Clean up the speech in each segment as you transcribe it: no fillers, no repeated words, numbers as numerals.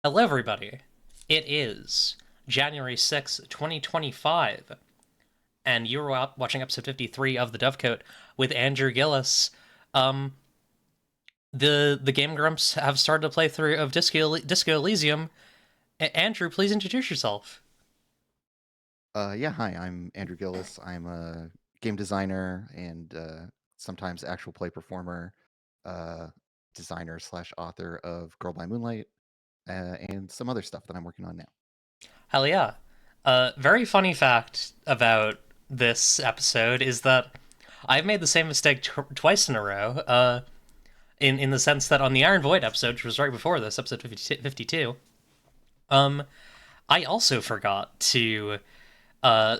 Hello, everybody. It is January 6th, 2025, and you're watching episode 53 of the Dovecote with Andrew Gillis. Um, the Game Grumps have started a playthrough of Disco Elysium. Andrew, please introduce yourself. Yeah, hi, I'm Andrew Gillis. I'm a game designer and sometimes actual play performer, uh, designer slash author of Girl by Moonlight, and some other stuff that I'm working on now. Hell yeah. Very funny fact about this episode is that I've made the same mistake twice in a row. In the sense that on the Iron Void episode, which was right before this, episode 52, um, I also forgot to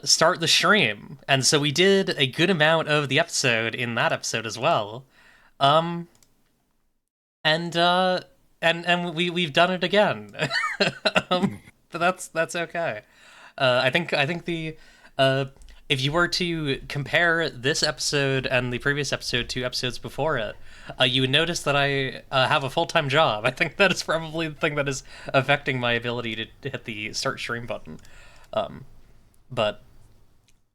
start the stream, and so we did a good amount of the episode in that episode as well. Um, and we've done it again. But that's okay. I think the uh, if you were to compare this episode and the previous episode to episodes before it, you would notice that I have a full time job. I think that is probably the thing that is affecting my ability to hit the start stream button. But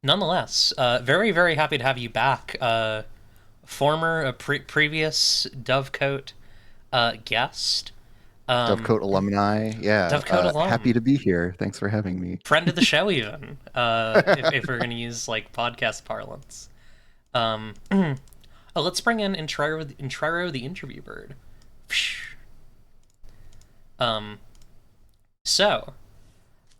nonetheless, very very happy to have you back. Former previous Dovecote guest, Dovecote alumni, yeah, Dovecote happy alum, to be here. Thanks for having me. friend of the show even. If we're gonna use like podcast parlance. Oh, let's bring in Intrero the interview bird. Um, so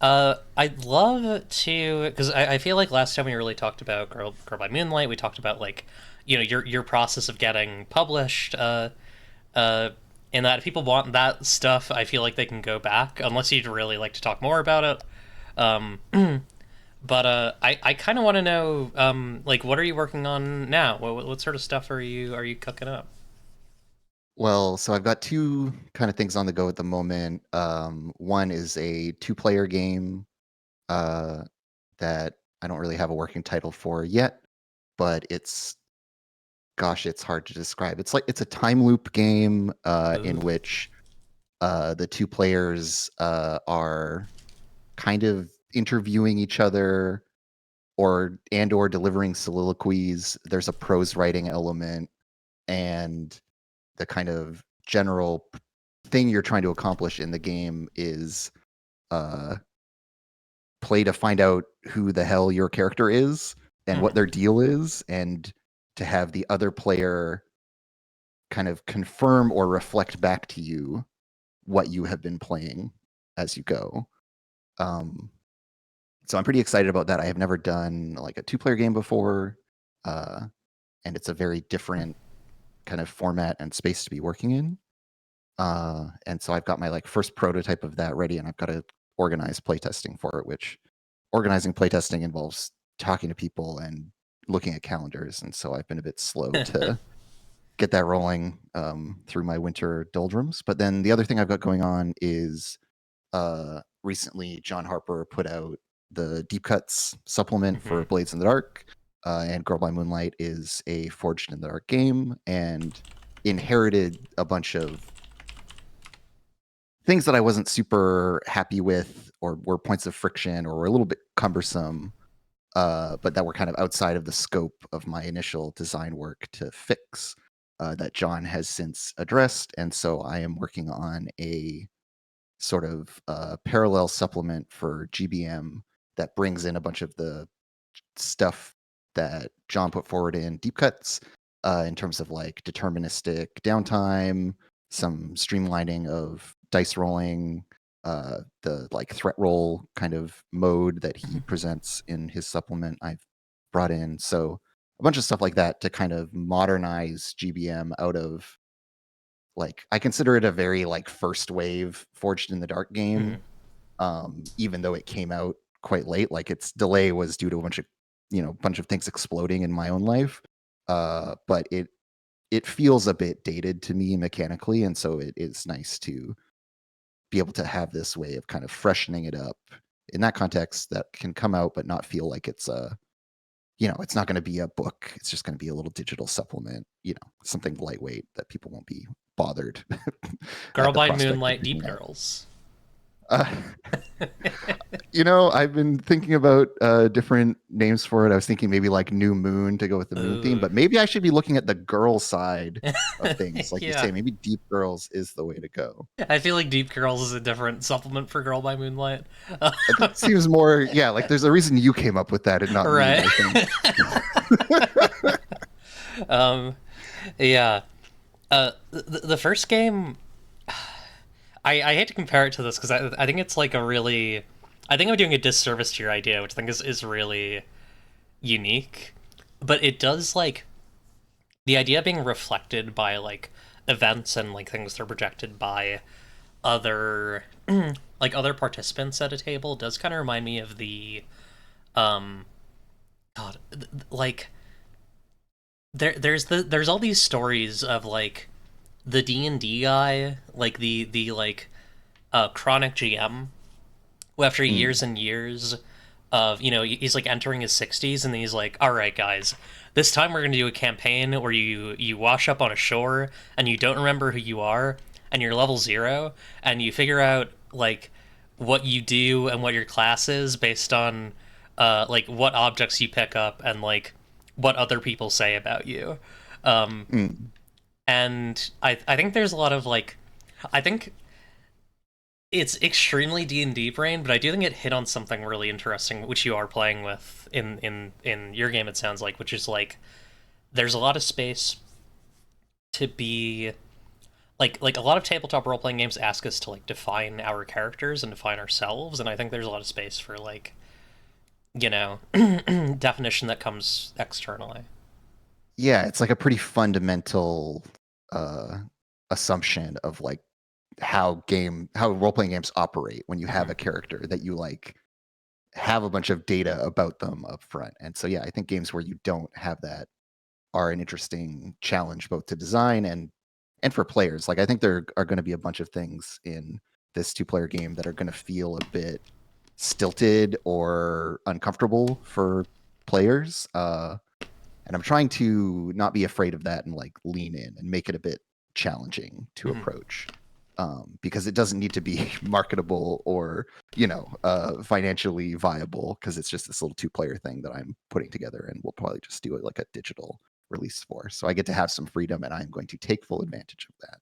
I'd love to, because I feel like last time we really talked about Girl by Moonlight. We talked about like, your process of getting published. Uh, and that if people want that stuff, I feel like they can go back unless you'd really like to talk more about it. Um, but I kind of want to know, like, what are you working on now? What sort of stuff are you cooking up? Well, so I've got two kind of things on the go at the moment. One is a two-player game uh, that I don't really have a working title for yet, but it's hard to describe. It's a time loop game in Ooh. which the two players are kind of interviewing each other or delivering soliloquies. There's a prose writing element, and the kind of general thing you're trying to accomplish in the game is uh, play to find out who the hell your character is and what Hmm. their deal is, and to have the other player kind of confirm or reflect back to you what you have been playing as you go. Um, so I'm pretty excited about that. I have never done like a two-player game before, uh, and it's a very different kind of format and space to be working in. And so I've got my like first prototype of that ready, and I've got to organize playtesting for it. Which organizing playtesting involves talking to people and looking at calendars, and so I've been a bit slow to get that rolling through my winter doldrums. But then the other thing I've got going on is recently John Harper put out the Deep Cuts supplement Hmm. for Blades in the Dark, and Girl by Moonlight is a Forged in the Dark game, and inherited a bunch of things that I wasn't super happy with, or were points of friction, or were a little bit cumbersome, but that were kind of outside of the scope of my initial design work to fix. That John has since addressed, and so I am working on a sort of parallel supplement for GBM that brings in a bunch of the stuff that John put forward in Deep Cuts, in terms of like deterministic downtime, some streamlining of dice rolling, the like threat roll kind of mode that he presents in his supplement I've brought in. So a bunch of stuff like that to kind of modernize GBM out of, like, I consider it a very like first wave Forged in the Dark game, Hmm. even though it came out quite late. Like its delay was due to a bunch of things exploding in my own life. But it feels a bit dated to me mechanically, and so it is nice to be able to have this way of kind of freshening it up in that context that can come out but not feel like it's a, it's not going to be a book. It's just going to be a little digital supplement, something lightweight that people won't be bothered Girl at the by prospect of Moonlight, Deep reading that. Girls. Uh, I've been thinking about different names for it. I was thinking maybe like New Moon to go with the moon theme, Ooh. but maybe I should be looking at the girl side of things. Like you Yeah. say, maybe Deep Girls is the way to go. I feel like Deep Girls is a different supplement for Girl by Moonlight. That seems more, yeah, like there's a reason you came up with that and not me, Right. I think. um, yeah. The first game, I hate to compare it to this because I think it's like a really, I think I'm doing a disservice to your idea, which I think is really unique. But it does like the idea being reflected by like events and like things that are projected by other like other participants at a table does kind of remind me of the um god like there's all these stories of like the D&D guy, like the like chronic GM, who after Mm, years and years of, he's like entering his 60s and he's like, all right guys, this time we're going to do a campaign where you wash up on a shore and you don't remember who you are and you're level 0 and you figure out like what you do and what your class is based on like what objects you pick up and like what other people say about you. um mm. and I think there's a lot of like, I think it's extremely D&D brain, but I do think it hit on something really interesting, which you are playing with in your game. It sounds like, which is like there's a lot of space to be like a lot of tabletop role playing games ask us to like define our characters and define ourselves, and I think there's a lot of space for like definition that comes externally. Yeah, it's like a pretty fundamental uh assumption of like how role-playing games operate when you have Mhm. a character that you like have a bunch of data about them up front. And so yeah, I think games where you don't have that are an interesting challenge both to design and for players. Like I think there are going to be a bunch of things in this two-player game that are going to feel a bit stilted or uncomfortable for players. And I'm trying to not be afraid of that and like lean in and make it a bit challenging to Mhm. approach. Because it doesn't need to be marketable or financially viable, because it's just this little two-player thing that I'm putting together, and we'll probably just do it like a digital release for. So I get to have some freedom, and I'm going to take full advantage of that.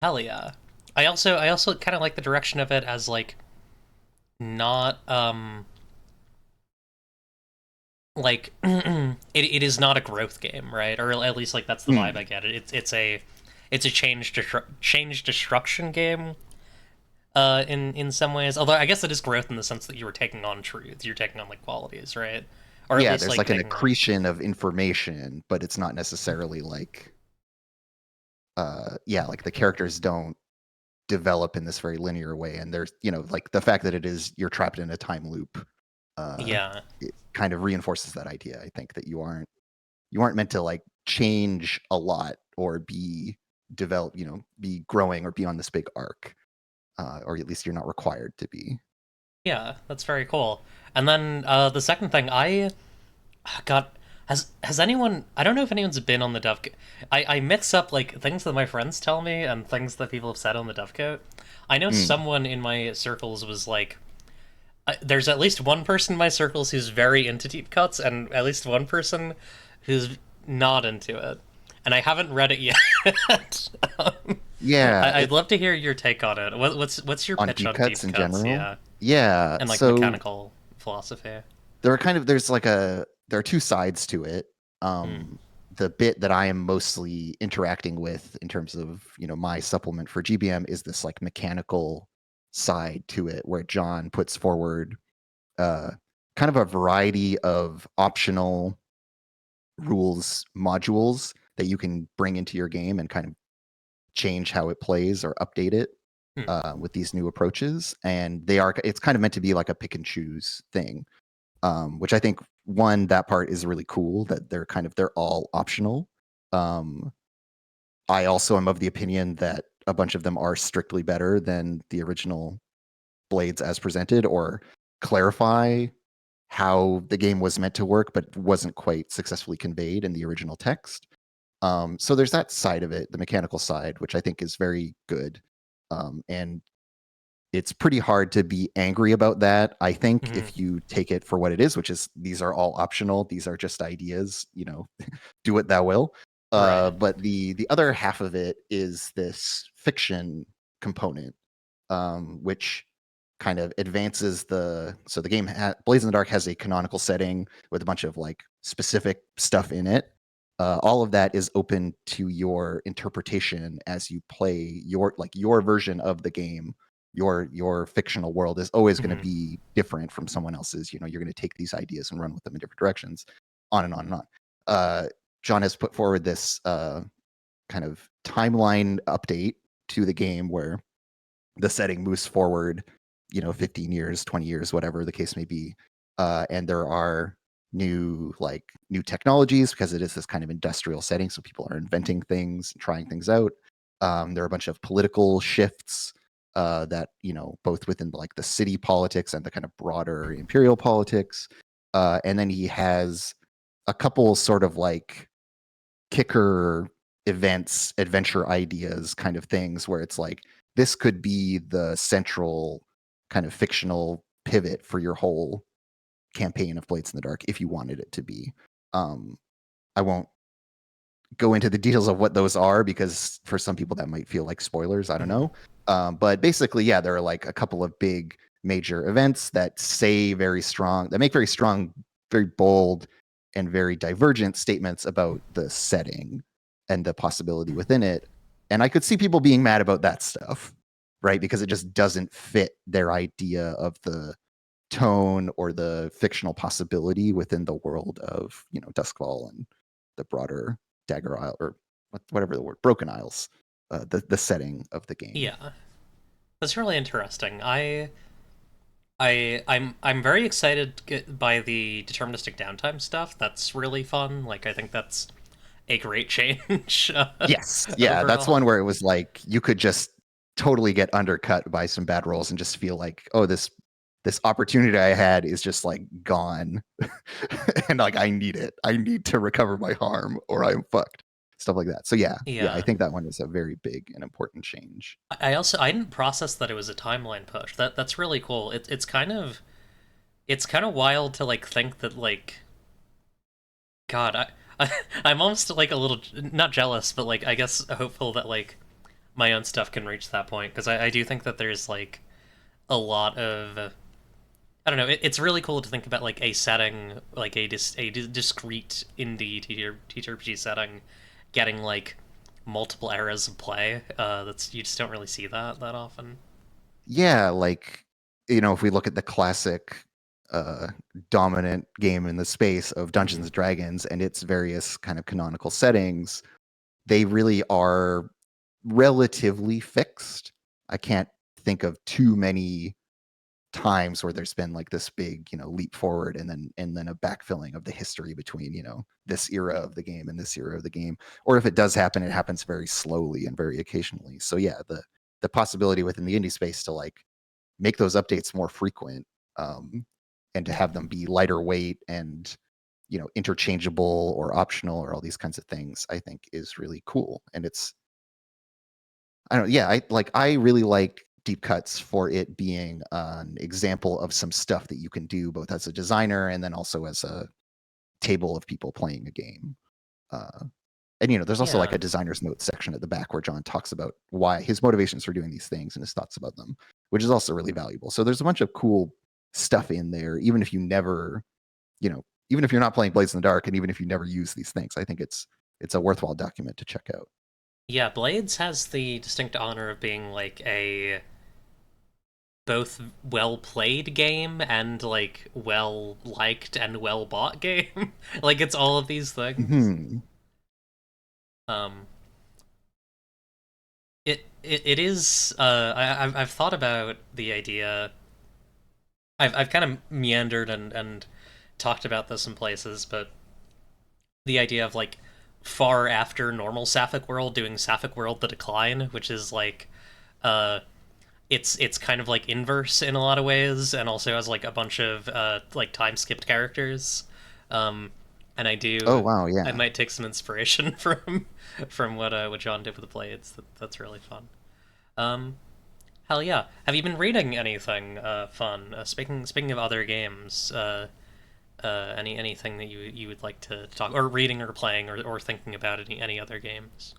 Hell yeah. I also kind of like the direction of it as like not like it is not a growth game, right? Or at least like that's the vibe I Mm. get. It's a change destruction game in some ways. Although I guess it is growth in the sense that you were taking on truths, you're taking on like qualities, right? Or at Yeah, least there's like like an taking on. accretion of information, but it's not necessarily like yeah, like the characters don't develop in this very linear way, and there's like the fact that it is you're trapped in a time loop, uh Yeah. it kind of reinforces that idea, I think, that you aren't meant to like change a lot or be growing or be on this big arc, or at least you're not required to be. Yeah, that's very cool. And then the second thing I got, has anyone, I don't know if anyone's been on the Dovecote. I mix up like things that my friends tell me and things that people have said on the Dovecote. I know Mm. someone in my circles was like, there's at least one person in my circles who's very into deep cuts, and at least one person who's not into it. And I haven't read it yet. Yeah, I'd love to hear your take on it. What's your on pitch deep on cuts deep in cuts? general. Yeah, Yeah, and like so mechanical philosophy. there are two sides to it. Mm. The bit that I am mostly interacting with in terms of my supplement for GBM is this like mechanical side to it, where John puts forward uh, kind of a variety of optional rules modules that you can bring into your game and kind of change how it plays or update it Mm. with these new approaches. And it's kind of meant to be like a pick and choose thing, which I think that part is really cool, that they're all optional. Um, I also am of the opinion that a bunch of them are strictly better than the original blades as presented, or clarify how the game was meant to work but wasn't quite successfully conveyed in the original text. So there's that side of it, the mechanical side, which I think is very good. And it's pretty hard to be angry about that. I think Mhm. if you take it for what it is, which is these are all optional, these are just ideas, do what thou will. Right. But the other half of it is this fiction component, which kind of advances the game. Blaze in the Dark has a canonical setting with a bunch of like specific stuff in it. All of that is open to your interpretation as you play your version of the game. Your fictional world is always going to Mhm. be different from someone else's. You're going to take these ideas and run with them in different directions, on and on and on. uh, John has put forward this kind of timeline update to the game where the setting moves forward, 15 years, 20 years, whatever the case may be. And there are new technologies because it is this kind of industrial setting. So people are inventing things and trying things out. There are a bunch of political shifts that, both within like the city politics and the kind of broader imperial politics. And then he has a couple sort of like kicker events, adventure ideas kind of things where it's like this could be the central kind of fictional pivot for your whole campaign of Blades in the Dark if you wanted it to be. I won't go into the details of what those are because for some people that might feel like spoilers. I don't Mhm. know. But basically, yeah, there are like a couple of big major events that make very strong, very bold, and very divergent statements about the setting and the possibility within it. And I could see people being mad about that stuff, right? Because it just doesn't fit their idea of the tone or the fictional possibility within the world of Duskfall and the broader Dagger Isle, or whatever the word, Broken Isles, the setting of the game. Yeah. That's really interesting. I'm very excited by the deterministic downtime stuff. That's really fun. Like I think that's a great change Yes, yeah, that's overall. one where it was like you could just totally get undercut by some bad rolls and just feel like, oh, this opportunity I had is just like gone, and like I need it. I need to recover my harm, or I'm fucked. Stuff like that. So yeah, I Yeah. think that one is a very big and important change. I didn't process that it was a timeline push. That's really cool. It's kind of wild to like think that like God, I'm almost like a little not jealous, but like I guess hopeful that like my own stuff can reach that point because I do think that there's like a lot of I don't know. It's really cool to think about like a setting, like a discrete indie TTRPG setting, getting like multiple eras of play. That's you just don't really see that often. Yeah, like if we look at the classic uh dominant game in the space of Dungeons Mhm. and Dragons and its various kind of canonical settings, they really are relatively fixed. I can't think of too many times where there's been like this big, leap forward and then a backfilling of the history between, this era of the game and this era of the game. Or if it does happen, it happens very slowly and very occasionally. So yeah, the possibility within the indie space to like make those updates more frequent, um, and to have them be lighter weight and interchangeable or optional or all these kinds of things, I think is really cool. And it's I don't yeah, I really like Deep Cuts for it being an example of some stuff that you can do both as a designer and then also as a table of people playing a game. Uh, and there's also like Yeah, a designer's notes section at the back where John talks about why his motivations for doing these things and his thoughts about them, which is also really valuable. So there's a bunch of cool stuff in there, even if you're not playing Blades in the Dark, and even if you never use these things. I think it's a worthwhile document to check out. yeah. Blades has the distinct honor of being like a both well played game and like well liked and well bought game. Like it's all of these things. Hmm. Um, it is. I've thought about the idea. I've kind of meandered and talked about this in places, but the idea of like far after normal Sapphic World doing Sapphic World the Decline, which is like uh it's kind of like inverse in a lot of ways and also has like a bunch of like time skipped characters. Um and Oh I wow, I yeah. might take some inspiration from what John did with the Blades. That's really fun. Um Hell yeah. Have you been reading anything fun? Speaking of other games, anything that you would like to talk, or reading or playing or thinking about any other games?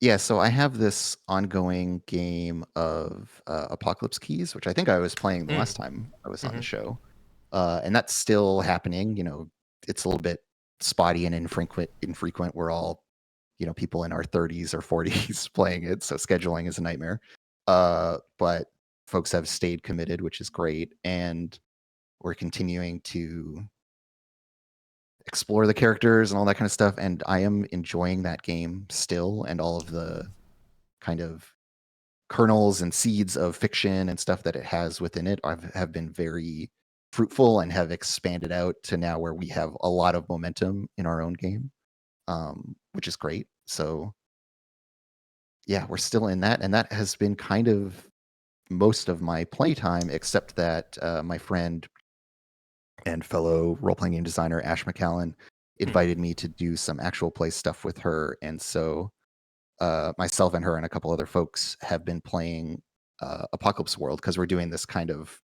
Yeah, so I have this ongoing game of Apocalypse Keys, which I think I was playing the Mm. last time I was on the Hmm. show. And that's still happening. It's a little bit spotty and infrequent. We're all, people in our 30s or 40s playing it, so scheduling is a nightmare. But folks have stayed committed, which is great, and we're continuing to explore the characters and all that kind of stuff. And I am enjoying that game still, and all of the kind of kernels and seeds of fiction and stuff that it has within it have been very fruitful and have expanded out to now where we have a lot of momentum in our own game, which is great. So yeah, we're still in that, and that has been kind of most of my playtime, except that my friend and fellow role-playing game designer Ash McCallan Hmm. invited me to do some actual play stuff with her, and so myself and her and a couple other folks have been playing Apocalypse World because we're doing this kind of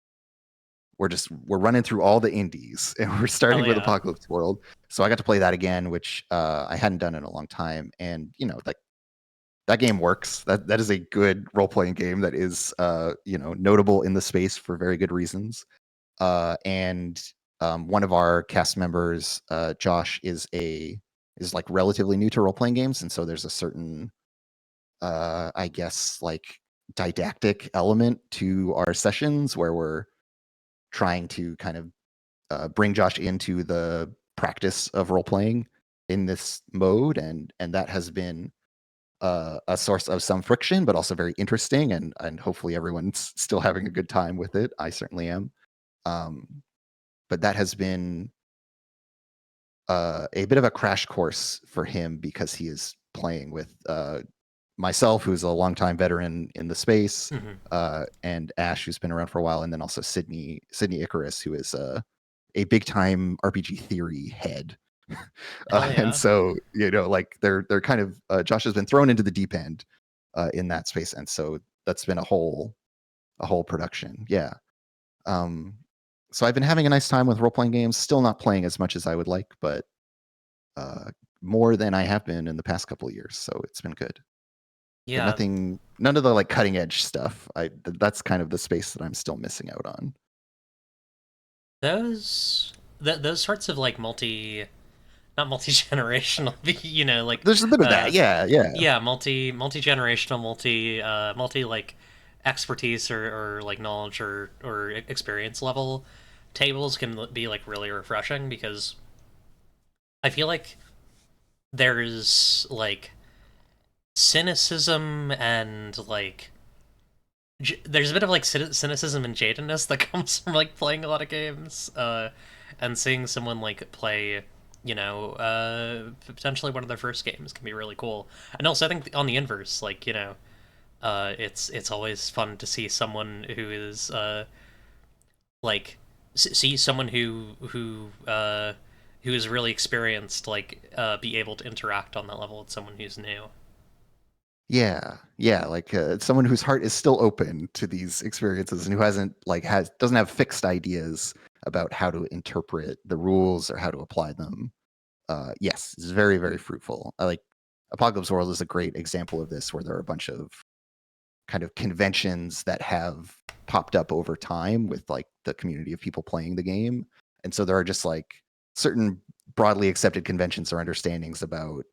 we're running through all the indies and we're starting Hell with yeah. Apocalypse World. So I got to play that again, which I hadn't done in a long time, and like that game works. That is a good role playing game that is notable in the space for very good reasons. And one of our cast members, Josh, is like relatively new to role playing games, and so there's a certain I guess like didactic element to our sessions where we're trying to kind of bring Josh into the practice of role playing in this mode, and that has been a source of some friction, but also very interesting, and hopefully everyone's still having a good time with it. I certainly am. Um, but that has been a bit of a crash course for him because he is playing with myself, who's a longtime veteran in the space, Hmm. and Ash, who's been around for a while, and then also Sydney Icarus, who is a big time RPG theory head. Hell And yeah. so like they're kind of Josh has been thrown into the deep end in that space, and so that's been a whole production. Yeah. Um, so I've been having a nice time with role playing games. Still not playing as much as I would like, but uh, more than I have been in the past couple of years. So it's been good. But Yeah. none of the like cutting edge stuff. That's kind of the space that I'm still missing out on. Those those sorts of like not multi-generational, like There's a bit of that. Yeah, yeah. yeah, multi-generational, multi like expertise or like knowledge or experience level tables can be like really refreshing because I feel like there's like cynicism and like there's a bit of like cynicism and jadedness that comes from like playing a lot of games, and seeing someone like play, potentially one of their first games can be really cool. And also, I think on the inverse, like it's always fun to see someone who is like see someone who is really experienced, like be able to interact on that level with someone who's new. Yeah, yeah, like someone whose heart is still open to these experiences and who doesn't have fixed ideas about how to interpret the rules or how to apply them. Yes, it's very very fruitful. I like Apocalypse World is a great example of this, where there are a bunch of kind of conventions that have popped up over time with like the community of people playing the game. And so there are just like certain broadly accepted conventions or understandings about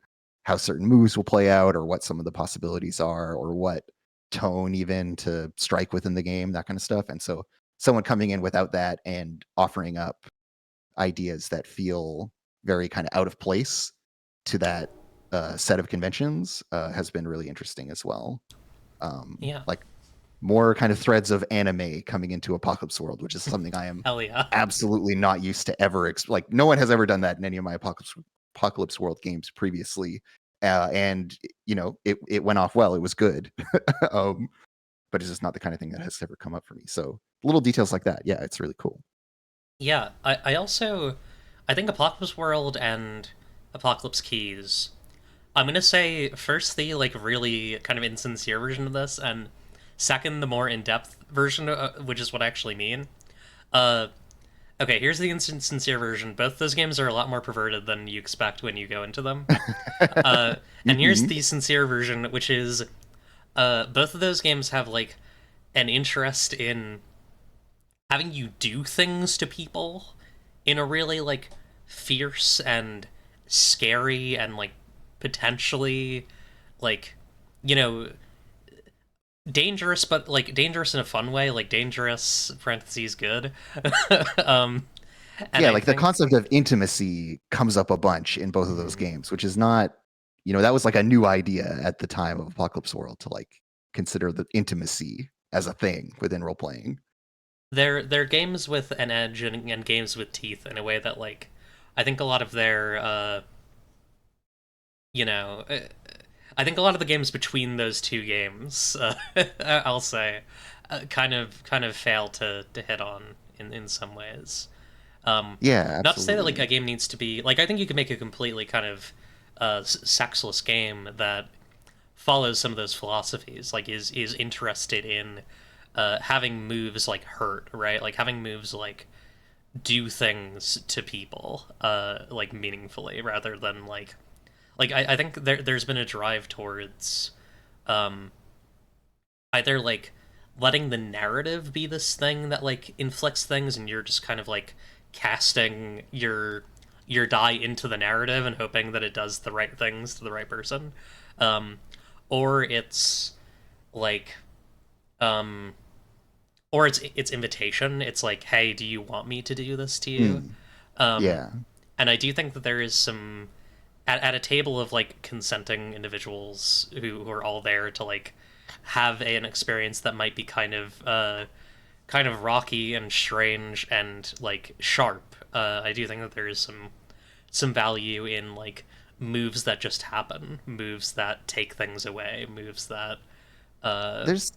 how certain moves will play out or what some of the possibilities are or what tone even to strike within the game, that kind of stuff. And so someone coming in without that and offering up ideas that feel very kind of out of place to that set of conventions has been really interesting as well. Yeah, Like more kind of threads of anime coming into Apocalypse World, which is something I am hell yeah. absolutely not used to ever. Like no one has ever done that in any of my Apocalypse World games previously, and it went off well. It was good, um, but it's just not the kind of thing that has ever come up for me. So little details like that, yeah, it's really cool. Yeah, I also I think Apocalypse World and Apocalypse Keys. I'm gonna say first the like really kind of insincere version of this, and Second, the more in-depth version, which is what I actually mean. Uh, okay, here's the instant sincere version. Both those games are a lot more perverted than you expect when you go into them. Uh, and here's Hmm. the sincere version, which is both of those games have like an interest in having you do things to people in a really like fierce and scary and like potentially like you know dangerous, but like dangerous in a fun way, like dangerous parentheses good. um and Yeah, I like the think concept of intimacy comes up a bunch in both of those mhm, games, which is not, that was like a new idea at the time of Apocalypse World to like consider the intimacy as a thing within role playing. they're games with an edge and games with teeth in a way that like I think a lot of their you know I think a lot of the games between those two games, I'll say, kind of fail to hit on in some ways. Um, Yeah, Not to say that like absolutely. a game needs to be like I think you can make a completely kind of sexless game that follows some of those philosophies, like is interested in having moves like hurt, right? Like having moves like do things to people, like meaningfully, rather than like I think there's been a drive towards um either like letting the narrative be this thing that like inflicts things and you're just kind of like casting your die into the narrative and hoping that it does the right things to the right person. Um or it's like um or it's invitation. It's like, hey, do you want me to do this to you? Mm, Um yeah. and I do think that there is some at a table of like consenting individuals who are all there to like have an experience that might be kind of rocky and strange and like sharp. I do think that there is some value in like moves that just happen, moves that take things away, moves that uh There's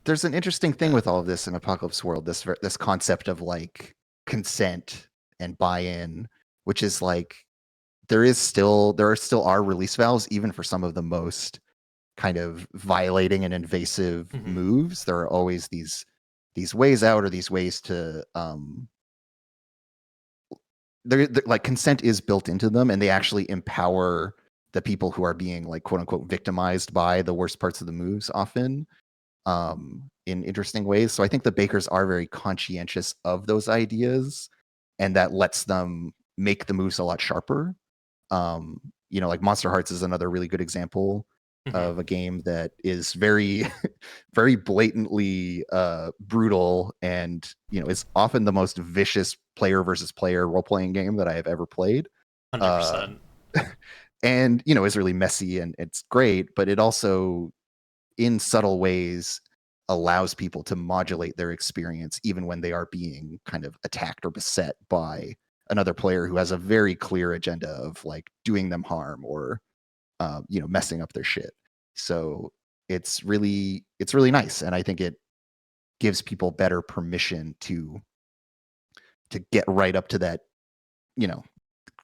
there's an interesting thing yeah. with all of this in Apocalypse World, this concept of like consent and buy-in, which is like there are still release valves even for some of the most kind of violating and invasive Mm-hmm. moves. There are always these ways out or these ways to like consent is built into them, and they actually empower the people who are being like quote unquote victimized by the worst parts of the moves often in interesting ways. So I think the bakers are very conscientious of those ideas, and that lets them make the moves a lot sharper. Like Monster Hearts is another really good example Mm-hmm. of a game that is very, very blatantly brutal, and is often the most vicious player versus player role playing game that I have ever played. Uh, 100%. and is really messy and it's great, but it also, in subtle ways, allows people to modulate their experience even when they are being kind of attacked or beset by another player who has a very clear agenda of like doing them harm or messing up their shit. So it's really nice, and I think it gives people better permission to get right up to that you know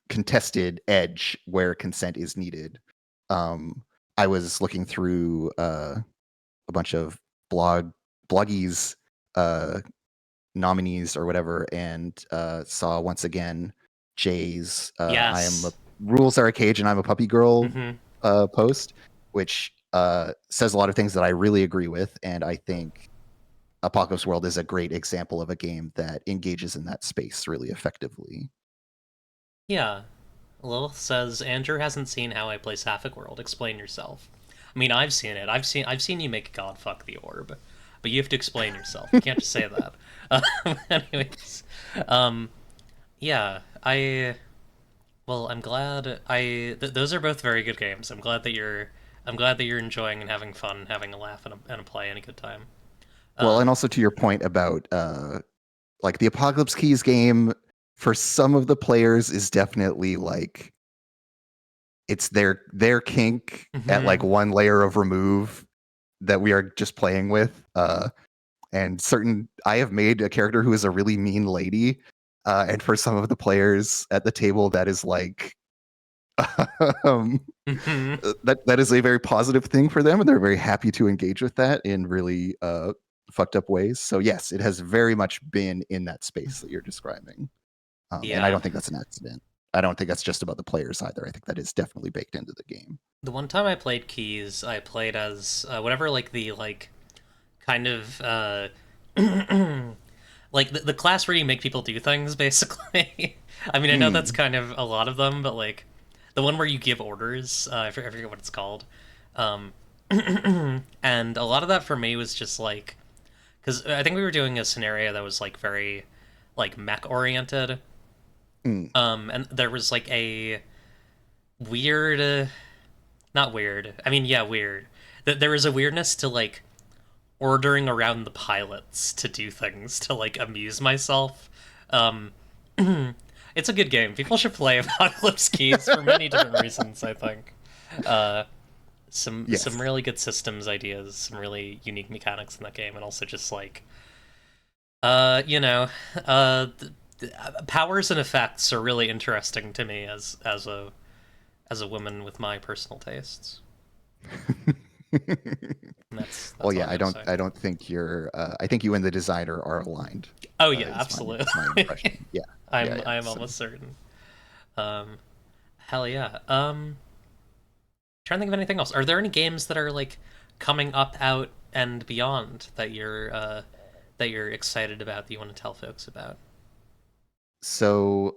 contested edge where consent is needed. I was looking through a bunch of bloggies uh, nominees or whatever, and saw once again Jay's "I am a Yes. rules are a cage and I'm a puppy girl" Mm-hmm. post, which says a lot of things that I really agree with, and I think Apocalypse World is a great example of a game that engages in that space really effectively. Yeah. Lilith says Andrew hasn't seen how I play Sapphic World. Explain yourself. I mean, I've seen it. I've seen you make God fuck the orb, but you have to explain yourself. You can't just say that. Anyways, um, yeah, I'm glad those are both very good games. I'm glad that you're enjoying and having fun, having a laugh and a play and a good time. Well, and Um, also to your point about like the Apocalypse Keys game, for some of the players is definitely like it's their kink at like mhm. one layer of remove that we are just playing with. And certain I have made a character who is a really mean lady, and for some of the players at the table, that is like, um, Mhm. That is a very positive thing for them, and they're very happy to engage with that in really fucked up ways. So yes, it has very much been in that space that you're describing, and I Yeah. don't think that's an accident. I don't think that's just about the players either. I think that is definitely baked into the game. The one time I played Keys, I played as whatever like the like kind of like the class where you make people do things basically. I mean, I know that's Mm, kind of a lot of them, but like the one where you give orders, I forget what it's called. Um, and a lot of that for me was just like because I think we were doing a scenario that was like very like mech oriented. mm. And there was like a weird, not weird. I mean, yeah, weird. That there was a weirdness to like ordering around the pilots to do things to like amuse myself. Um, it's a good game. People should play Apocalypse Keys for many different reasons. I think uh, some Yes. really good systems ideas, some really unique mechanics in that game, and also just like you know, powers and effects are really interesting to me as a woman with my personal tastes. And Well, that's all yeah, I'm gonna say. I don't think you're. I think you and the designer are aligned. Oh yeah, Is my impression. absolutely. Yeah, yeah, yeah. I'm So almost certain. Um, hell yeah. Trying to think of anything else. Are there any games that are like coming up, out, and beyond that you're excited about that you want to tell folks about? so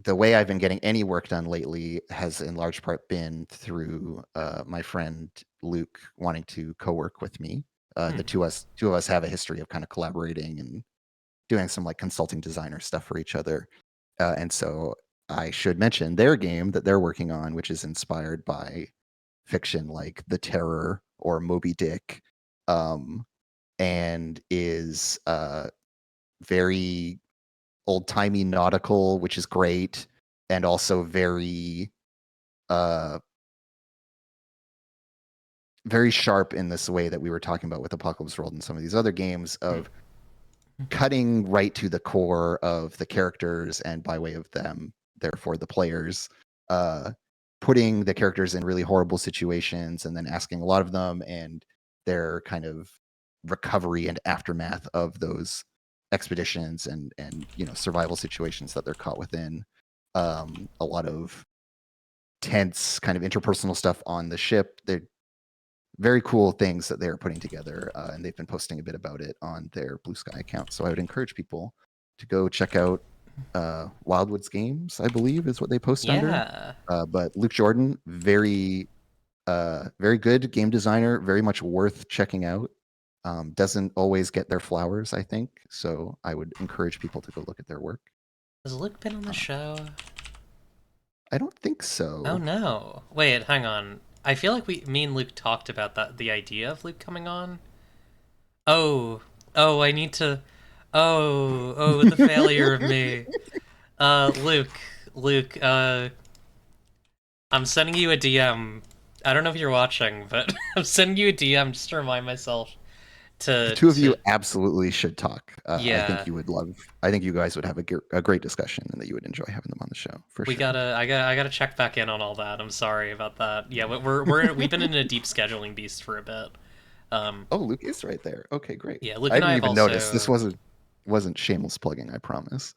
the way I've been getting any work done lately has in large part been through my friend Luke wanting to co-work with me. The Hmm. two of us have a history of kind of collaborating and doing some like consulting designer stuff for each other. And so I should mention their game that they're working on, which is inspired by fiction like The Terror or Moby Dick, um, and is very old timey nautical, which is great, and also very uh, very sharp in this way that we were talking about with Apocalypse World and some of these other games of cutting right to the core of the characters and by way of them, therefore the players, uh, putting the characters in really horrible situations and then asking a lot of them and their kind of recovery and aftermath of those expeditions and survival situations that they're caught within. A lot of tense kind of interpersonal stuff on the ship. They're very cool things that they're putting together, and they've been posting a bit about it on their Blue Sky account. So I would encourage people to go check out Wildwoods Games, I believe, is what they post under. Yeah. But Luke Jordan, very good game designer, very much worth checking out. Doesn't always get their flowers, I think. So I would encourage people to go look at their work. Has Luke been on the Uh, show? I don't think Oh so. no. Wait, hang on. I feel like me and Luke talked about that the idea of Luke coming on. Oh, I need to. The failure of me. Luke, Luke, I'm sending you a DM. I don't know if you're watching, but I'm sending you a DM just to remind myself The two of you to absolutely should talk. I think yeah. you would love. I think you guys would have a great discussion, and that you would enjoy having them on the show for sure. I gotta check back in on all that. I'm sorry about that. Yeah, we've been in a deep scheduling beast for a bit. Um, Oh, Luke is right there. Okay, great. yeah, Luke I and I didn't have even notice. This also wasn't shameless plugging. I promise.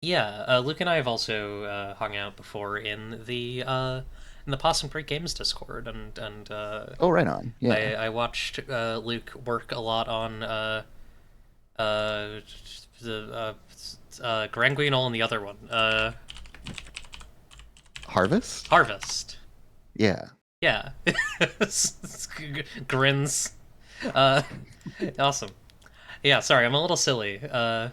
yeah, Luke and I have also hung out before in the Possum Creek Games Discord, and Oh, right on. Yeah, I watched Luke work a lot on uh, the Grand Guignol and the other one, Harvest. Harvest. Yeah, Yeah, grins. Uh, awesome. Yeah, sorry, I'm a little silly. But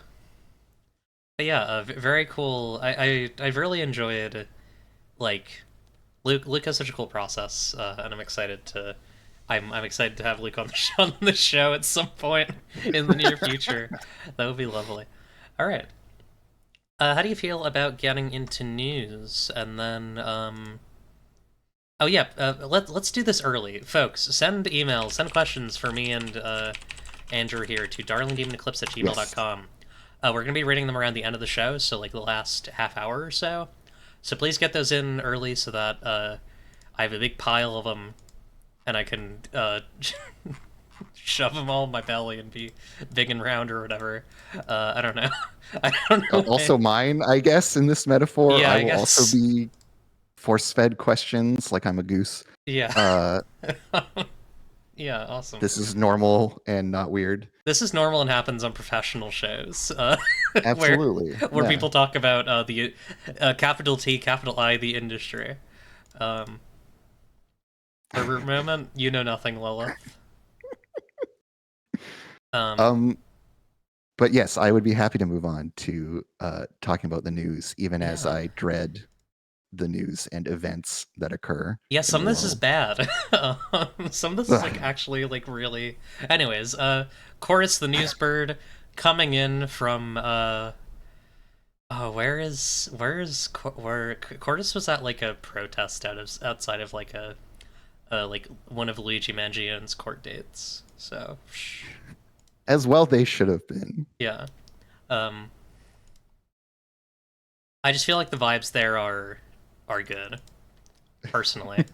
yeah, very cool. I've really enjoyed like Luke has such a cool process, and I'm excited to have Luke on on the show at some point in the near future. That would be lovely. All right. How do you feel about getting into news and then oh yeah, let's do this early, folks. Send emails, send questions for me and Andrew here to darlingdemoneclipse at yes. gmail.com. We're gonna be reading them around the end of the show, so like the last half hour or so. So please get those in early so that I have a big pile of them and I can shove them all in my belly and be big and round or whatever. I don't know. I don't know. Also, mine, I guess, in this metaphor, Yeah, I I will also guess. be force-fed questions like I'm a goose. Yeah. Uh, Yeah, awesome. this is normal and not weird. This is normal and happens on professional shows, where Absolutely. Yeah. people talk about the capital T, capital I, the industry. Um, for a moment, you know nothing, Lilith. Um, Um, but yes, I would be happy to move on to talking about the news, even as yeah. I dread the news and events that occur Yeah, in some the of this is world. bad. Some of this is like Ugh. actually like really. Anyways, Chorus the news bird coming in from oh, where Chorus was at like a protest outside of like a like one of Luigi Mangione's court dates. So As well, they should have been. yeah, um, I just feel like the vibes there are good personally.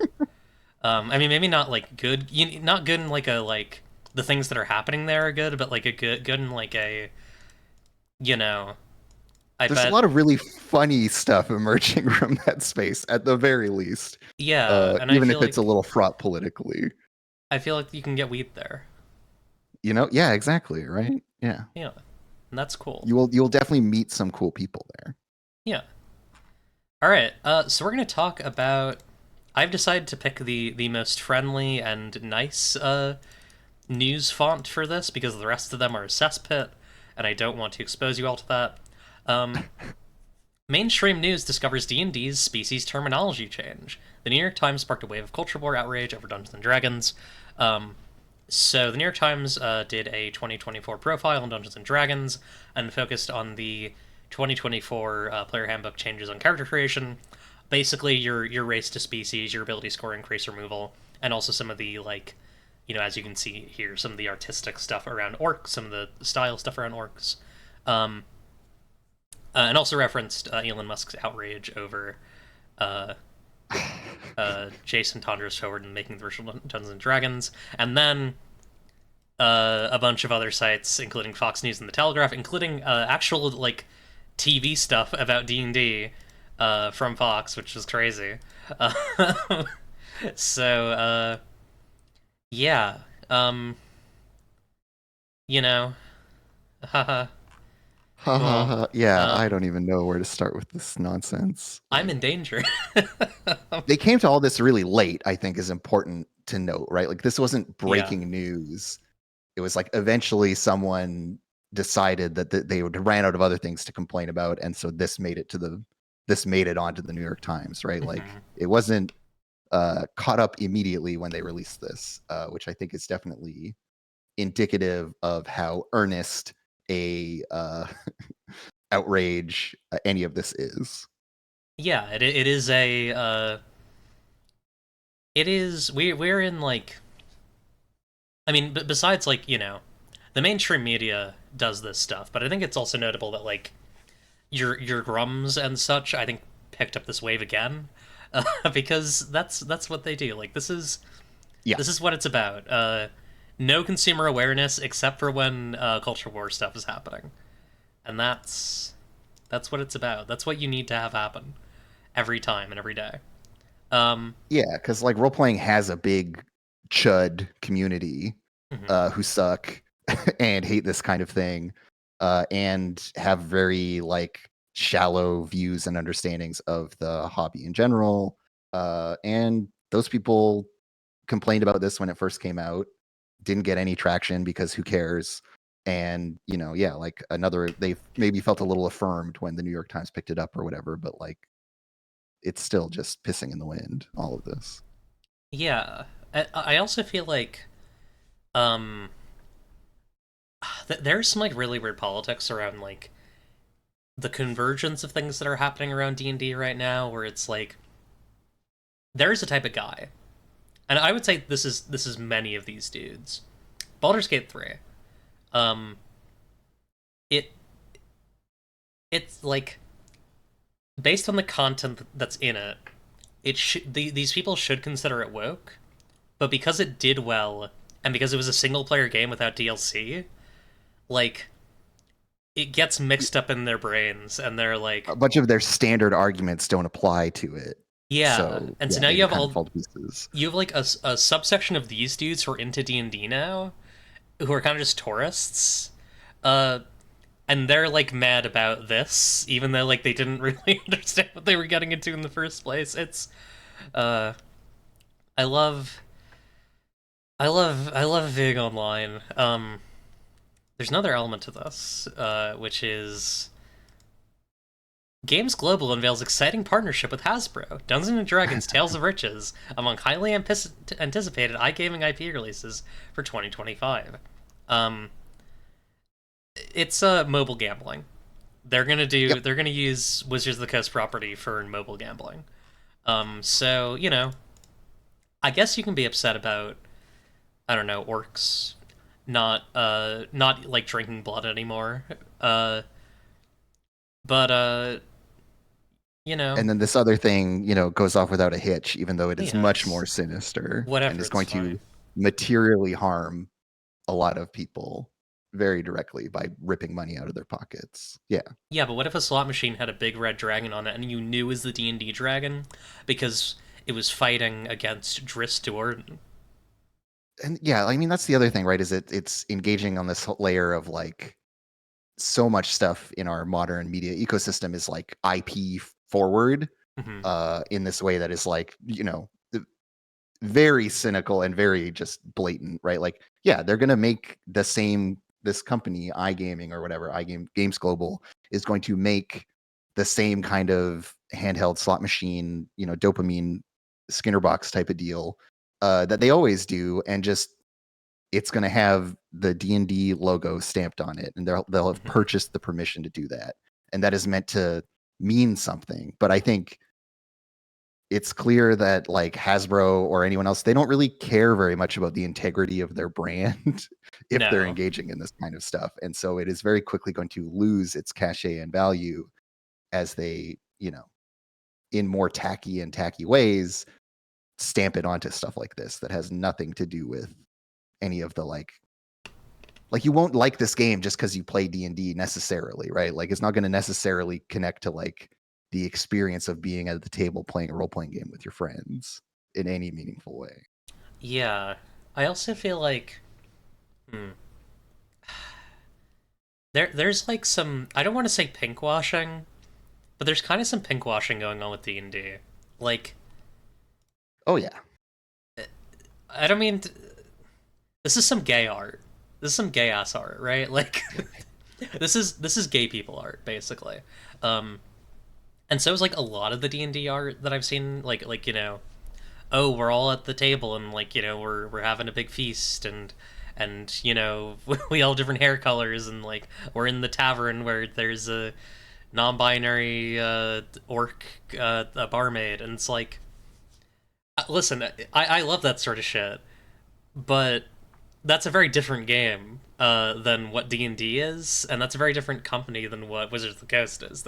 I mean, maybe not like good, not good in like a like the things that are happening there are good, but like a good in like a you know, I There's a bet lot of really funny stuff emerging from that space, at the very least. yeah, and Even if it's a little fraught politically. I feel like you can get weed there. Yeah, exactly, right? Yeah. Yeah, and that's cool. You'll definitely meet some cool people there. Yeah. All right. So we're gonna talk about. I've decided to pick the most friendly and nice news font for this because the rest of them are a cesspit, and I don't want to expose you all to that. Um, Mainstream news discovers D&D's species terminology change. The New York Times sparked a wave of culture war outrage over Dungeons and Dragons. So the New York Times did a 2024 profile on Dungeons and Dragons and focused on the 2024 player handbook changes on character creation. Basically, your race to species, your ability score increase removal, and also some of the like, as you can see here, some of the artistic stuff around orcs, some of the style stuff around orcs. Um, and also referenced Elon Musk's outrage over uh, Jason Tondra's forward and making the virtual Dungeons and Dragons, and then a bunch of other sites, including Fox News and the Telegraph, including actual like TV stuff about D&D from Fox, which was crazy. Uh, so yeah, um, you know, haha, Ha ha cool. ha. Yeah, I Um, don't even know where to start with this nonsense. I'm in Like, danger. they came to all this really late, I think is important to note, right? Like, this wasn't Yeah. breaking news. It was like eventually someone decided that they ran out of other things to complain about, and so this made it onto the New York Times, right? Like, Mhm. it wasn't caught up immediately when they released this, which I think is definitely indicative of how earnest a outrage any of this is. Yeah, it is a it is we're in like I mean besides like the mainstream media does this stuff, but I think it's also notable that like your grums and such I think picked up this wave again because that's what they do. Like Yeah, this is what it's about. No consumer awareness except for when culture war stuff is happening, and that's what it's about. That's what you need to have happen every time and every day. Um, yeah, because like role playing has a big chud community mhm. who suck and hate this kind of thing, and have very like shallow views and understandings of the hobby in general. And those people complained about this when it first came out, didn't get any traction because who cares? And yeah, like they maybe felt a little affirmed when the New York Times picked it up or whatever, but like it's still just pissing in the wind, all of this. Yeah, I also feel like um there's some like really weird politics around like the convergence of things that are happening around D&D right now where it's like there's a type of guy. And I would say this is many of these dudes. Baldur's Gate 3. Um it it's like based on the content that's in it, these people should consider it woke. But because it did well, and because it was a single player game without DLC, like it gets mixed up in their brains, and they're A like, bunch of their standard arguments don't apply to it. yeah. So And so yeah, now they you have kind of all fall to pieces. you have like a subsection of these dudes who are into D&D now, who are kind of just tourists. Uh, and they're like mad about this, even though like they didn't really understand what they were getting into in the first place. It's uh, I love, I love being online. There's another element to this, which is Games Global unveils exciting partnership with Hasbro. Dungeons and Dragons: Tales of Riches among highly anticipated iGaming IP releases for 2025. Um, it's mobile gambling. Yep. They're gonna use Wizards of the Coast property for mobile gambling. So you know, I guess you can be upset about, I don't know, orcs not like drinking blood anymore. Uh, but you know, And then this other thing, goes off without a hitch, even though it is yeah, much more it's sinister and whatever. is It's going fine. to materially harm a lot of people very directly by ripping money out of their pockets. Yeah. Yeah, but what if a slot machine had a big red dragon on it, and you knew it was the D&D dragon because it was fighting against Driss Do'Urden? And yeah, I mean that's the other thing, right? Is it's engaging on this layer of like so much stuff in our modern media ecosystem is like IP forward Mm-hmm. in this way that is like, very cynical and very just blatant, right? Like, yeah, they're gonna make the same this company, iGaming or whatever, Games Global is going to make the same kind of handheld slot machine, dopamine Skinner box type of deal that they always do, and just it's going to have the D&D logo stamped on it, and they'll have Mm-hmm. purchased the permission to do that, and that is meant to mean something. But I think it's clear that like Hasbro or anyone else, they don't really care very much about the integrity of their brand if they're No. engaging in this kind of stuff. And so it is very quickly going to lose its cachet and value as they, in more tacky ways, stamp it onto stuff like this that has nothing to do with any of the like you won't like this game just because you play D&D necessarily, right? Like it's not going to necessarily connect to like the experience of being at the table playing a role-playing game with your friends in any meaningful way. Yeah. I also feel like hmm, there's like some, I don't want to say pink washing, but there's kind of some pink washing going on with D&D. Like Oh yeah. I don't mean this is some gay art. This is some gay ass art, right? Like this is gay people art basically. Um and so is like a lot of the D&D art that I've seen, like oh, we're all at the table and like we're having a big feast, and we all have different hair colors, and like we're in the tavern where there's a non-binary orc a barmaid, and it's like listen, I love that sort of shit, but that's a very different game than what D&D is, and that's a very different company than what Wizards of the Coast is.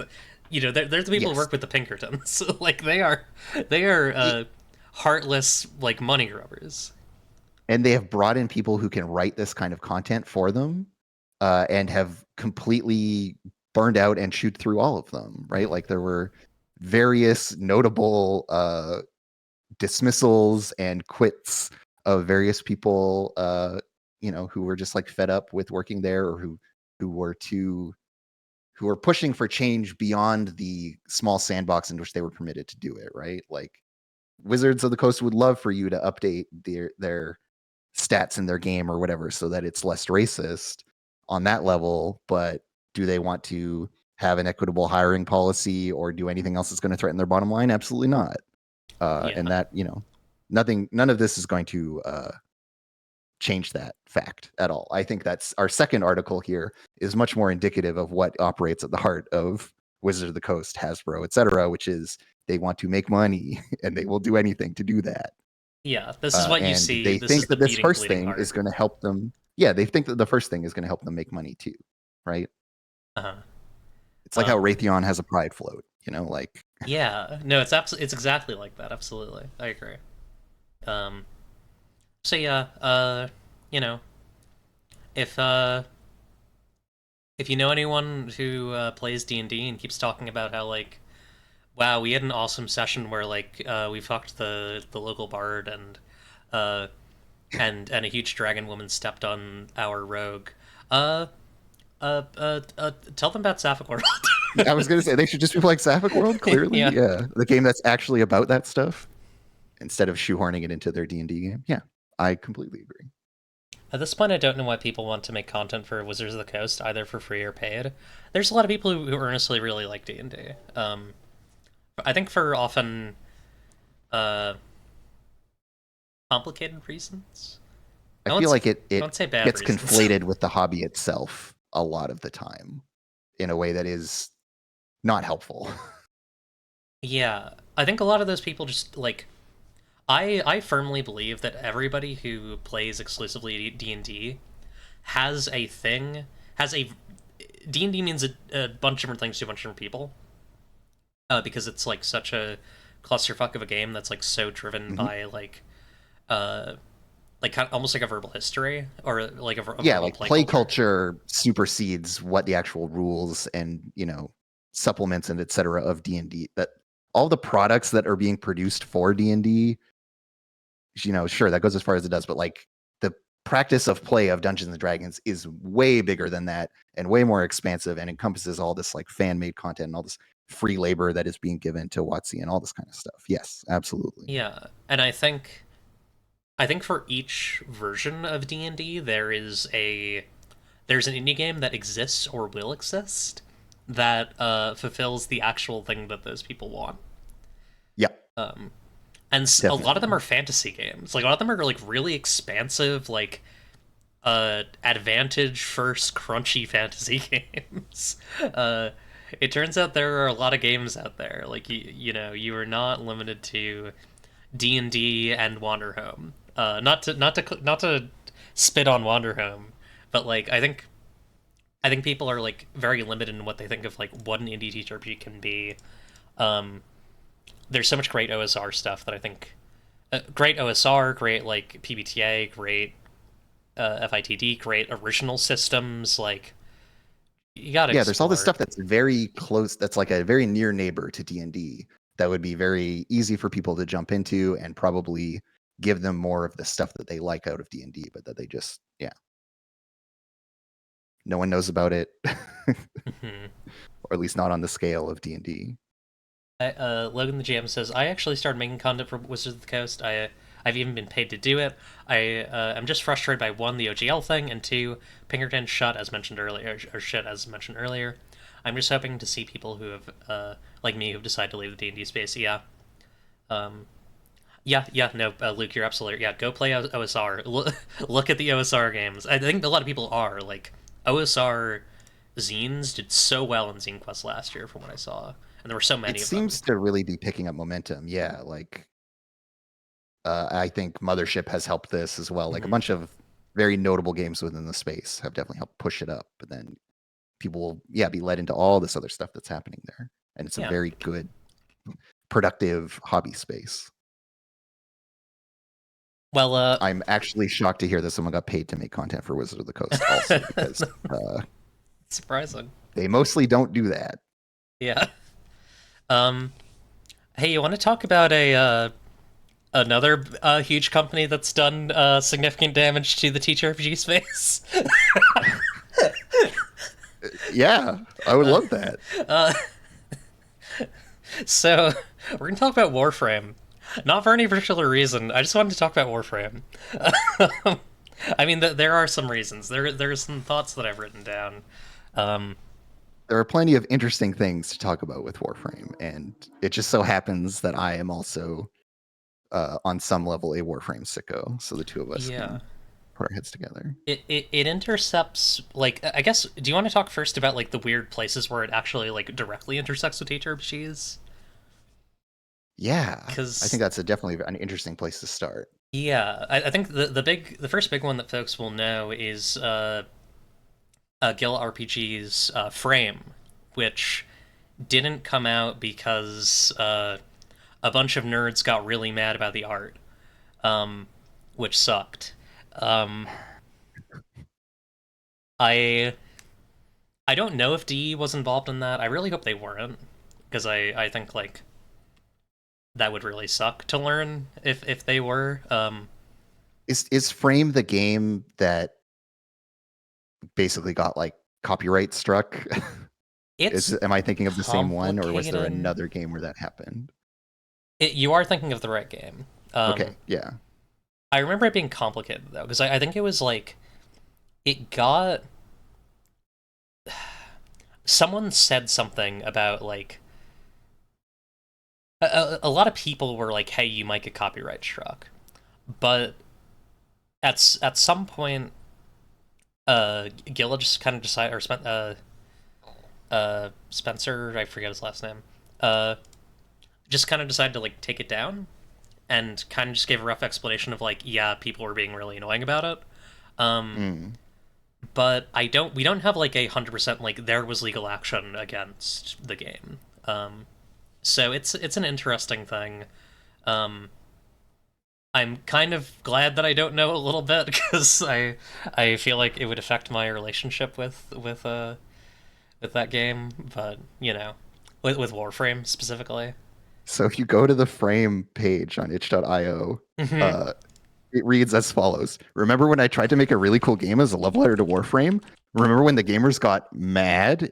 They're the people who Yes. work with the Pinkertons. Like they are Y- heartless like money grubbers. And they have brought in people who can write this kind of content for them and have completely burned out and chewed through all of them, right? Mhm. Like there were various notable dismissals and quits of various people who were just like fed up with working there, or who were too who were pushing for change beyond the small sandbox in which they were permitted to do it, right? Like Wizards of the Coast would love for you to update their stats in their game or whatever so that it's less racist on that level, but do they want to have an equitable hiring policy or do anything else that's going to threaten their bottom line? Absolutely not. And Yeah, that, none of this is going to change that fact at all. I think that's our second article here is much more indicative of what operates at the heart of Wizard of the Coast, Hasbro, etc., which is they want to make money and they will do anything to do that. yeah. This is what you And see. they This is think the that this beating, first bleeding thing is heart. going to help them. Yeah, they think that the first thing is going to help them make money too, right? Uh-huh. It's like how Raytheon has a pride float, like Yeah, no, it's exactly like that. Absolutely, I agree. Um, so yeah, you know, if if you know anyone who plays D&D and keeps talking about how like, wow, we had an awesome session where like we fucked the local bard uh and a huge dragon woman stepped on our rogue. Uh, tell them about Sapphic World. I was gonna say they should just be playing Sapphic World. Clearly, Yeah. yeah, the game that's actually about that stuff instead of shoehorning it into their D&D game. Yeah, I completely agree. At this point, I don't know why people want to make content for Wizards of the Coast, either for free or paid. There's a lot of people who earnestly really like D&D. I think for often uh, complicated reasons. I I won't, feel like I it won't say bad gets reasons. conflated with the hobby itself a lot of the time in a way that is not helpful. Yeah, I think a lot of those people just like I firmly believe that everybody who plays exclusively D&D has a thing, has a D&D means a bunch of different things to a bunch of different people. Because it's like such a clusterfuck of a game that's like so driven Mhm. by uh like kind of, almost like a verbal history or like a Yeah, verbal like play play culture. culture supersedes what the actual rules and supplements and etc. of D&D. That all the products that are being produced for D&D, sure, that goes as far as it does, but like the practice of play of Dungeons and Dragons is way bigger than that and way more expansive and encompasses all this like fan made content and all this free labor that is being given to WotC and all this kind of stuff. Yes, absolutely. Yeah, and I think for each version of D&D there's an indie game that exists or will exist that fulfills the actual thing that those people want. Yeah, Um, and a lot of them definitely. are fantasy games. Like a lot of them are like really expansive, like advantage first crunchy fantasy games. Uh, it turns out there are a lot of games out there. Like you are not limited to D&D and Wanderhome. Not to spit on Wanderhome, but like I think people are like very limited in what they think of like what an indie TTRPG can be. Um, there's so much great OSR stuff that I think great OSR, great like PBTA, great FITD, great original systems. Like you got to Yeah, there's all this explore. stuff that's very close, that's like a very near neighbor to D&D that would be very easy for people to jump into and probably give them more of the stuff that they like out of D&D, but that they just, yeah, no one knows about it, or Mhm. at least not on the scale of D&D. Logan the GM says, I actually started making content for Wizards of the Coast. I've even been paid to do it. I'm just frustrated by one, the OGL thing, and two, Pinkerton shut as mentioned earlier, or shit as mentioned earlier. I'm just hoping to see people who have, like me, who've decided to leave the D&D space. Yeah. Um, yeah, no, Luke, you're absolutely, yeah, go play OSR. Look at the OSR games. I think a lot of people are, like, OSR zines did so well in Zine Quest last year from what I saw. And there were so It many of them. seems to really be picking up momentum. Yeah, like I think Mothership has helped this as well. Like a Mm-hmm. bunch of very notable games within the space have definitely helped push it up. But then people will, yeah, be led into all this other stuff that's happening there, and it's a Yeah. very good, productive hobby space. Well, I'm actually shocked to hear that someone got paid to make content for Wizard of the Coast, also because surprising. they mostly don't do that. Yeah. Um, hey, you want to talk about a another huge company that's done significant damage to the TTRPG space? Yeah, I would uh, love that. uh, so we're gonna talk about Warframe. Not for any particular reason. I just wanted to talk about Warframe. I mean, there are some reasons. There's some thoughts that I've written down. Um, There are plenty of interesting things to talk about with Warframe, and it just so happens that I am also, on some level, a Warframe sicko. So the two of us yeah. can put our heads together. It intercepts like I guess. Do you want to talk first about like the weird places where it actually like directly intersects with TTRPGs? Yeah, I think Because that's definitely an interesting place to start. yeah, I think the first big one that folks will know is Gil RPG's Frame, which didn't come out because a bunch of nerds got really mad about the art, um, which sucked. Um, I I don't know if DE was involved in that. I really hope they weren't, because I think like that would really suck to learn if they were. Is Frame the game that basically got like copyright struck? It's Am I thinking of the same one, or was there complicated. another game where that happened? You are thinking of the right game. Okay, yeah. I remember it being complicated though, because I think it was like it got someone said something about like a lot of people were like, "Hey, you might get copyright struck," but at some point, Gillis just kind of decided, or Spencer, I forget his last name, uh, just kind of decided to like take it down and kind of just gave a rough explanation of like, yeah, people were being really annoying about it. Um, Mm. but we don't have like 100% like there was legal action against the game. So it's an interesting thing. Um, I'm kind of glad that I don't know a little bit because I feel like it would affect my relationship with that game. But you know, with Warframe specifically. So if you go to the Frame page on itch.io, Hmm. uh, it reads as follows. Remember when I tried to make a really cool game as a love letter to Warframe? Remember when the gamers got mad?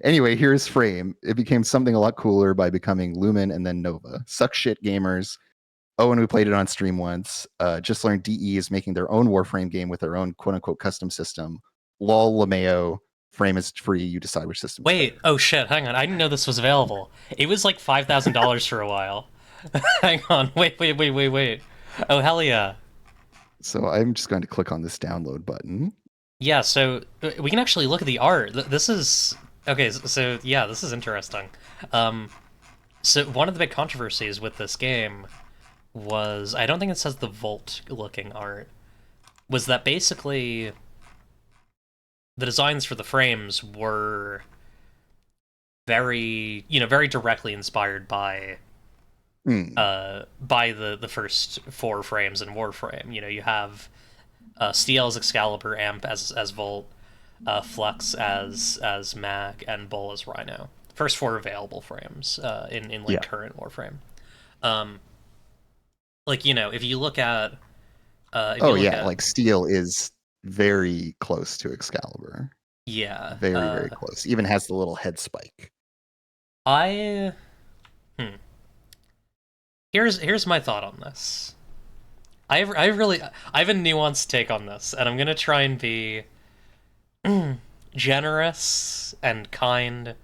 Anyway, here's Frame. It became something a lot cooler by becoming Lumen and then Nova. Suck shit, gamers. Oh, and we played it on stream once. Just learned DE is making their own Warframe game with their own quote unquote custom system. Lol, Lameo. Frame is free. You decide which system is Wait, better. oh shit, hang on. I didn't know this was available. It was like $5,000 for a while. Hang on, wait. Oh hell yeah. So I'm just going to click on this download button. Yeah, so we can actually look at the art. This is okay. So yeah, this is interesting. Um, so one of the big controversies with this game was I don't think it says the Volt looking art was that basically the designs for the frames were very directly inspired Hmm. by the first four frames in Warframe. You know, you have Steel as Excalibur, Amp as Volt, Flux as Mag, and Bull as Rhino. First four available frames in like Yeah. current Warframe. Um, like you know, if you Oh look yeah, at like Steel is very close to Excalibur. yeah, Very, very close. Even has the little head spike. I hmm. Here's my thought on this. I have a nuanced take on this, and I'm gonna try and be generous and kind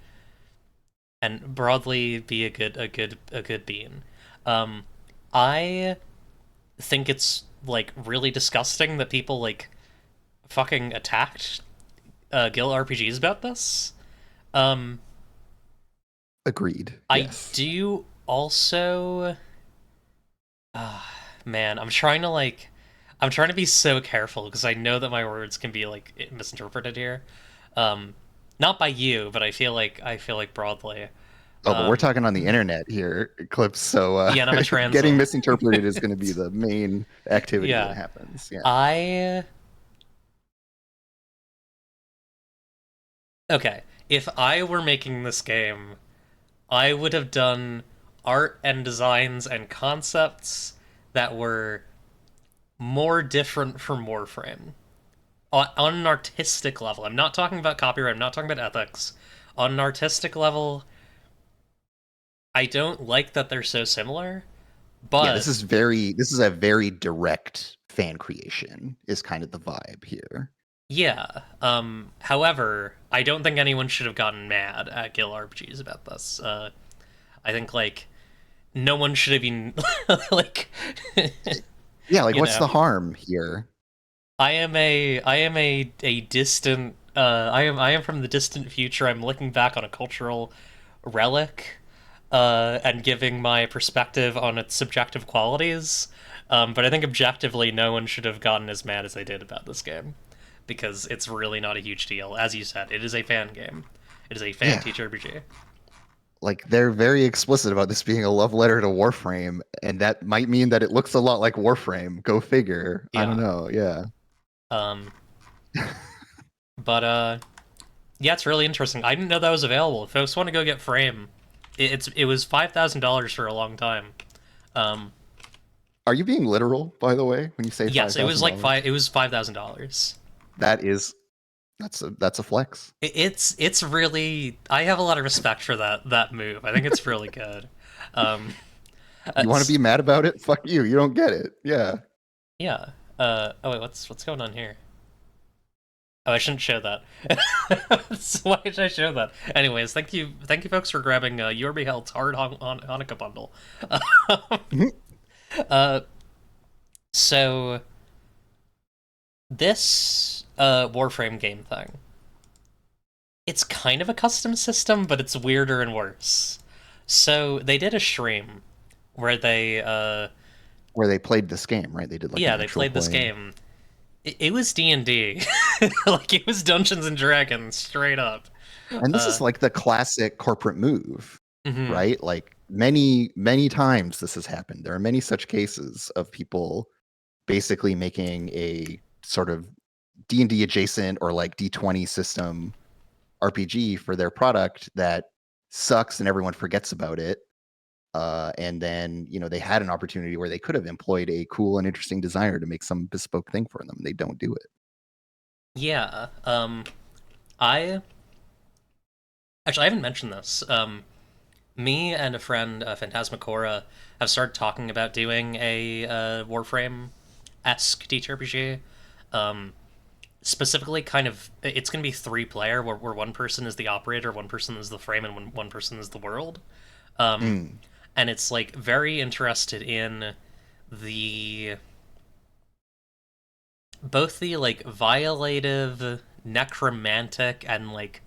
and broadly be a good being. Um, I think it's like really disgusting that people like fucking attacked Guild RPGs about this. Um, Agreed. I Yes. do also, uh, man, I'm trying to be so careful because I know that my words can be like misinterpreted here. Um, not by you, but I feel like broadly. Oh, but we're Um, talking on the internet here, Clips. So yeah, and I'm a getting transom. misinterpreted is going to be the main activity that Yeah, happens. Yeah. I okay. If I were making this game, I would have done art and designs and concepts that were more different from Warframe on an artistic level. I'm not talking about copyright. I'm not talking about ethics. On an artistic level, I don't like that they're so similar, Yeah, but this is a very direct fan creation is kind of the vibe here. yeah. However, I don't think anyone should have gotten mad at Guild RPGs about this. I think like no one should have been like Yeah, like you what's know. the harm here? I am a distant I am from the distant future. I'm looking back on a cultural relic and giving my perspective on its subjective qualities. But I think objectively, no one should have gotten as mad as they did about this game because it's really not a huge deal. As you said, it is a fan game, It is a fan Yeah, TTRPG. like they're very explicit about this being a love letter to Warframe, and that might mean that it looks a lot like Warframe. Go figure. I don't Yeah. know. Yeah. Um, but yeah, it's really interesting. I didn't know that was available. If folks want to go get Frame, it was $5,000 for a long time. Um, Are you being literal, by the way, when you say five yes, it was thousand like dollars? five. It was $5,000. That is that's a flex. It's really. I have a lot of respect for that move. I think it's really good. Um, You want to be mad about it? Fuck you. You don't get it. Yeah. yeah. Oh wait, what's going on here? Oh, I shouldn't show that. So why did I show that? Anyways, thank you, folks, for grabbing Your Beheld's Hard Hanukkah bundle. Mhm. uh, so this Warframe game thing, it's kind of a custom system, but it's weirder and worse. So they did a stream where they Where they played this game, right? They did like an yeah, they actual played this play. game. It was D&D. Like it was Dungeons and Dragons straight up. And this is Uh like the classic corporate move, mhm. right? Like many times this has happened. There are many such cases of people basically making a sort of D&D adjacent or like D20 system RPG for their product that sucks and everyone forgets about it. And then, they had an opportunity where they could have employed a cool and interesting designer to make some bespoke thing for them. They don't do it. Yeah. I actually I haven't mentioned this. Me and a friend, Phantasmacora, have started talking about doing a Warframe-esque TTRPG. Um, Specifically, kind of, it's going to be three-player, where one person is the operator, one person is the frame, and one person is the world. Um, Mm. and it's like very interested in the both the like violative, necromantic, and like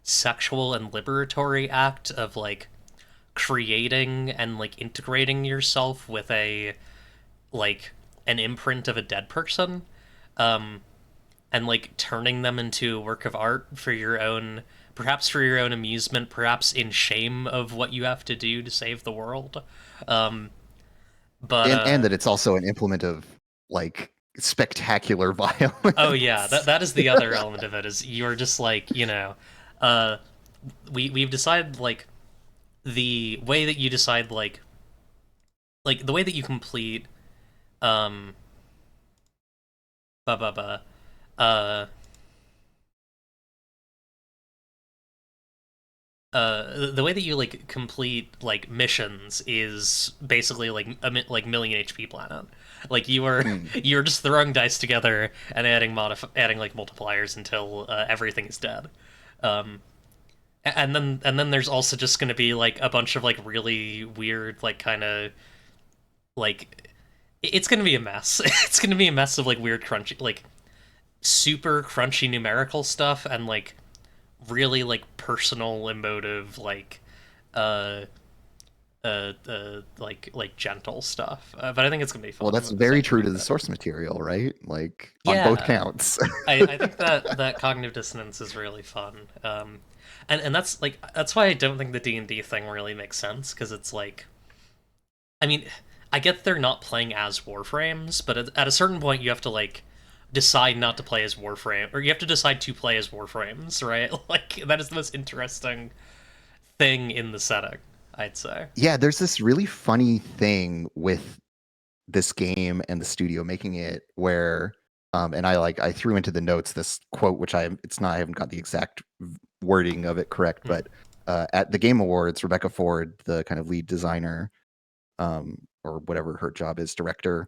sexual and liberatory act of like creating and like integrating yourself with a like an imprint of a dead person, um and like turning them into a work of art for your own, perhaps for your own amusement, perhaps in shame of what you have to do to save the world. um but And that it's also an implement of like spectacular oh yeah, violence. that is the other element of it, is you're just like, uh we've decided like the way that you decide like the way that you complete um blah blah blah uh the way that you like complete like missions is basically like like million HP planet. Like you are Mm. you're just throwing dice together and adding like multipliers until everything is dead. Um, and then there's also just going to be like a bunch of like really weird like kind of like it's going to be a mess. It's going to be a mess of like weird crunchy like super crunchy numerical stuff and like really like personal emotive uh like gentle stuff, but I think it's gonna be Well, fun that's at the very same true time. to the But source material, right? Like on both yeah, counts. I think that cognitive dissonance is really fun. And that's like that's why I don't think the D&D thing really makes sense, because it's like, I mean, I get they're not playing as Warframes, but at a certain point you have to like decide not to play as Warframe, or you have to decide to play as Warframes, right? Like that is the most interesting thing in the setting, I'd say. Yeah, there's this really funny thing with this game and the studio making it where and I threw into the notes this quote, which I haven't got the exact wording of it correct, Hmm. but at the Game Awards, Rebecca Ford, the kind of lead designer, or whatever her job is, director,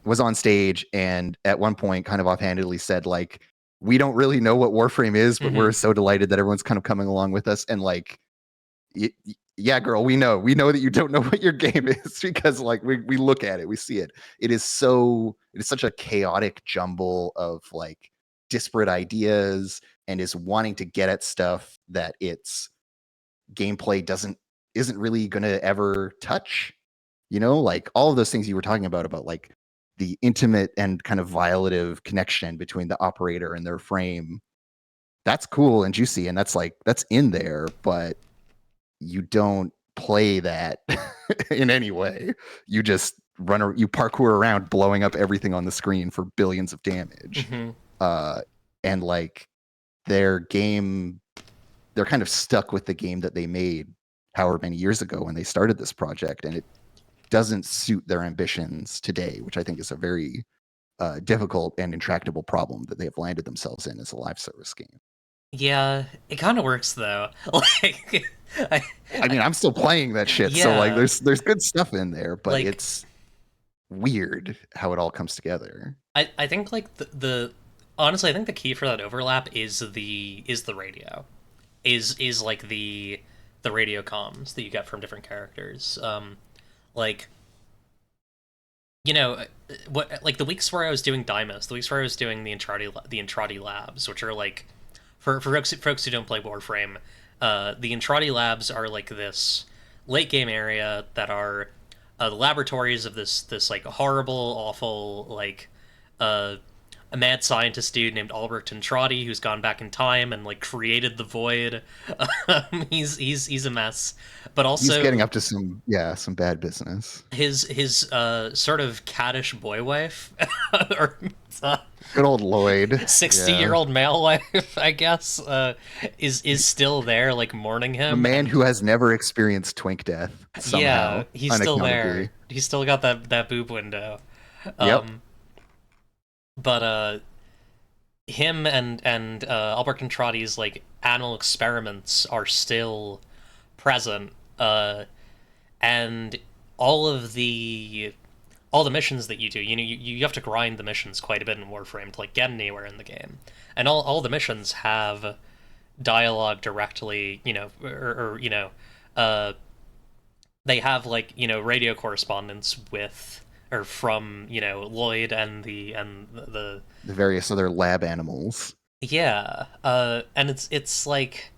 was on stage and at one point kind of offhandedly said like, we don't really know what Warframe is, but we're Hmm. so delighted that everyone's kind of coming along with us. And like, yeah, girl, we know that you don't know what your game is, because like we look at it, we see it. It is such a chaotic jumble of like disparate ideas, and is wanting to get at stuff that its gameplay isn't really going to ever touch. Like all of those things you were talking about like the intimate and kind of violative connection between the operator and their frame. that's cool and juicy, and that's like that's in there, but you don't play that in any way. You just you parkour around blowing up everything on the screen for billions of damage. Mm-hmm. And like their game, they're kind of stuck with the game that they made however many years ago when they started this project, and it doesn't suit their ambitions today, which I think is a very difficult and intractable problem that they have landed themselves in as a live service game. Yeah, it kind of works though. Like, I, I mean, I'm still playing that shit, so like, yeah, there's good stuff in there, but like it's weird how it all comes together. I think like the honestly, I think the key for that overlap is the radio, is like the radio comms that you get from different characters. Like you know what, like the weeks where I was doing Dimos, the weeks where I was doing the Intrati labs, which are like for folks who don't play Warframe, the Intrati labs are like this late game area that are the laboratories of this like horrible, awful like uh, a mad scientist dude named Albrecht Entrati who's gone back in time and like created the void. He's a mess, but He's getting also up to some bad business. his sort of caddish boy wife or Good old Lloyd. 60-year-old male wife, I guess, is still there, like mourning A him. man who has never experienced twink death Yeah, somehow, he's still unaccountably. there. He's still got that boob window. Yep. Um, but him and Albert Contratti's like animal experiments are still present. And all of the missions that you do, you have to grind the missions quite a bit in Warframe to like get anywhere in the game, and all the missions have dialogue directly, or uh, they have like radio correspondence with or from Lloyd and The various other lab animals. yeah, and it's like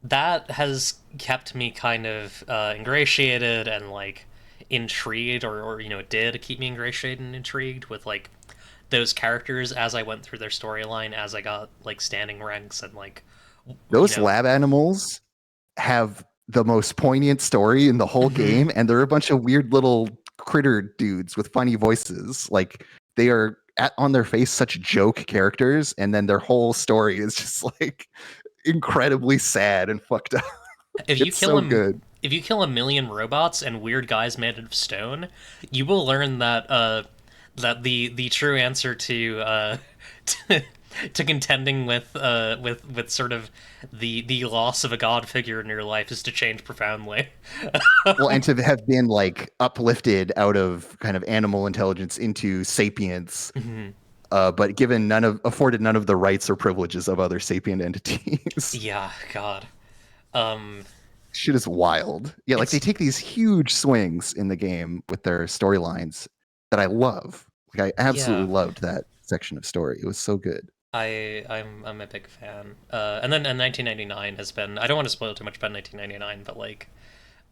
that has kept me kind of ingratiated and like intrigued, or it did keep me ingratiated and intrigued with like those characters as I went through their storyline, as I got like standing ranks and like you Those know lab animals have the most poignant story in the whole mhm. game, and they're a bunch of weird little critter dudes with funny voices. Like they are on their face such joke characters, and then their whole story is just like incredibly sad and fucked up. If you It's kill so him, good. if you kill a million robots and weird guys made of stone, you will learn that the true answer to to, to contending with sort of the loss of a god figure in your life is to change profoundly. Well, and to have been like uplifted out of kind of animal intelligence into sapience, Mhm. but afforded none of the rights or privileges of other sapient entities. Yeah, God. Um, Shit is wild. Yeah, like they it's take these huge swings in the game with their storylines that I love. Like I yeah. absolutely loved that section of story. It was so good. I'm a big fan. And then 1999 has been, I don't want to spoil too much about 1999, but like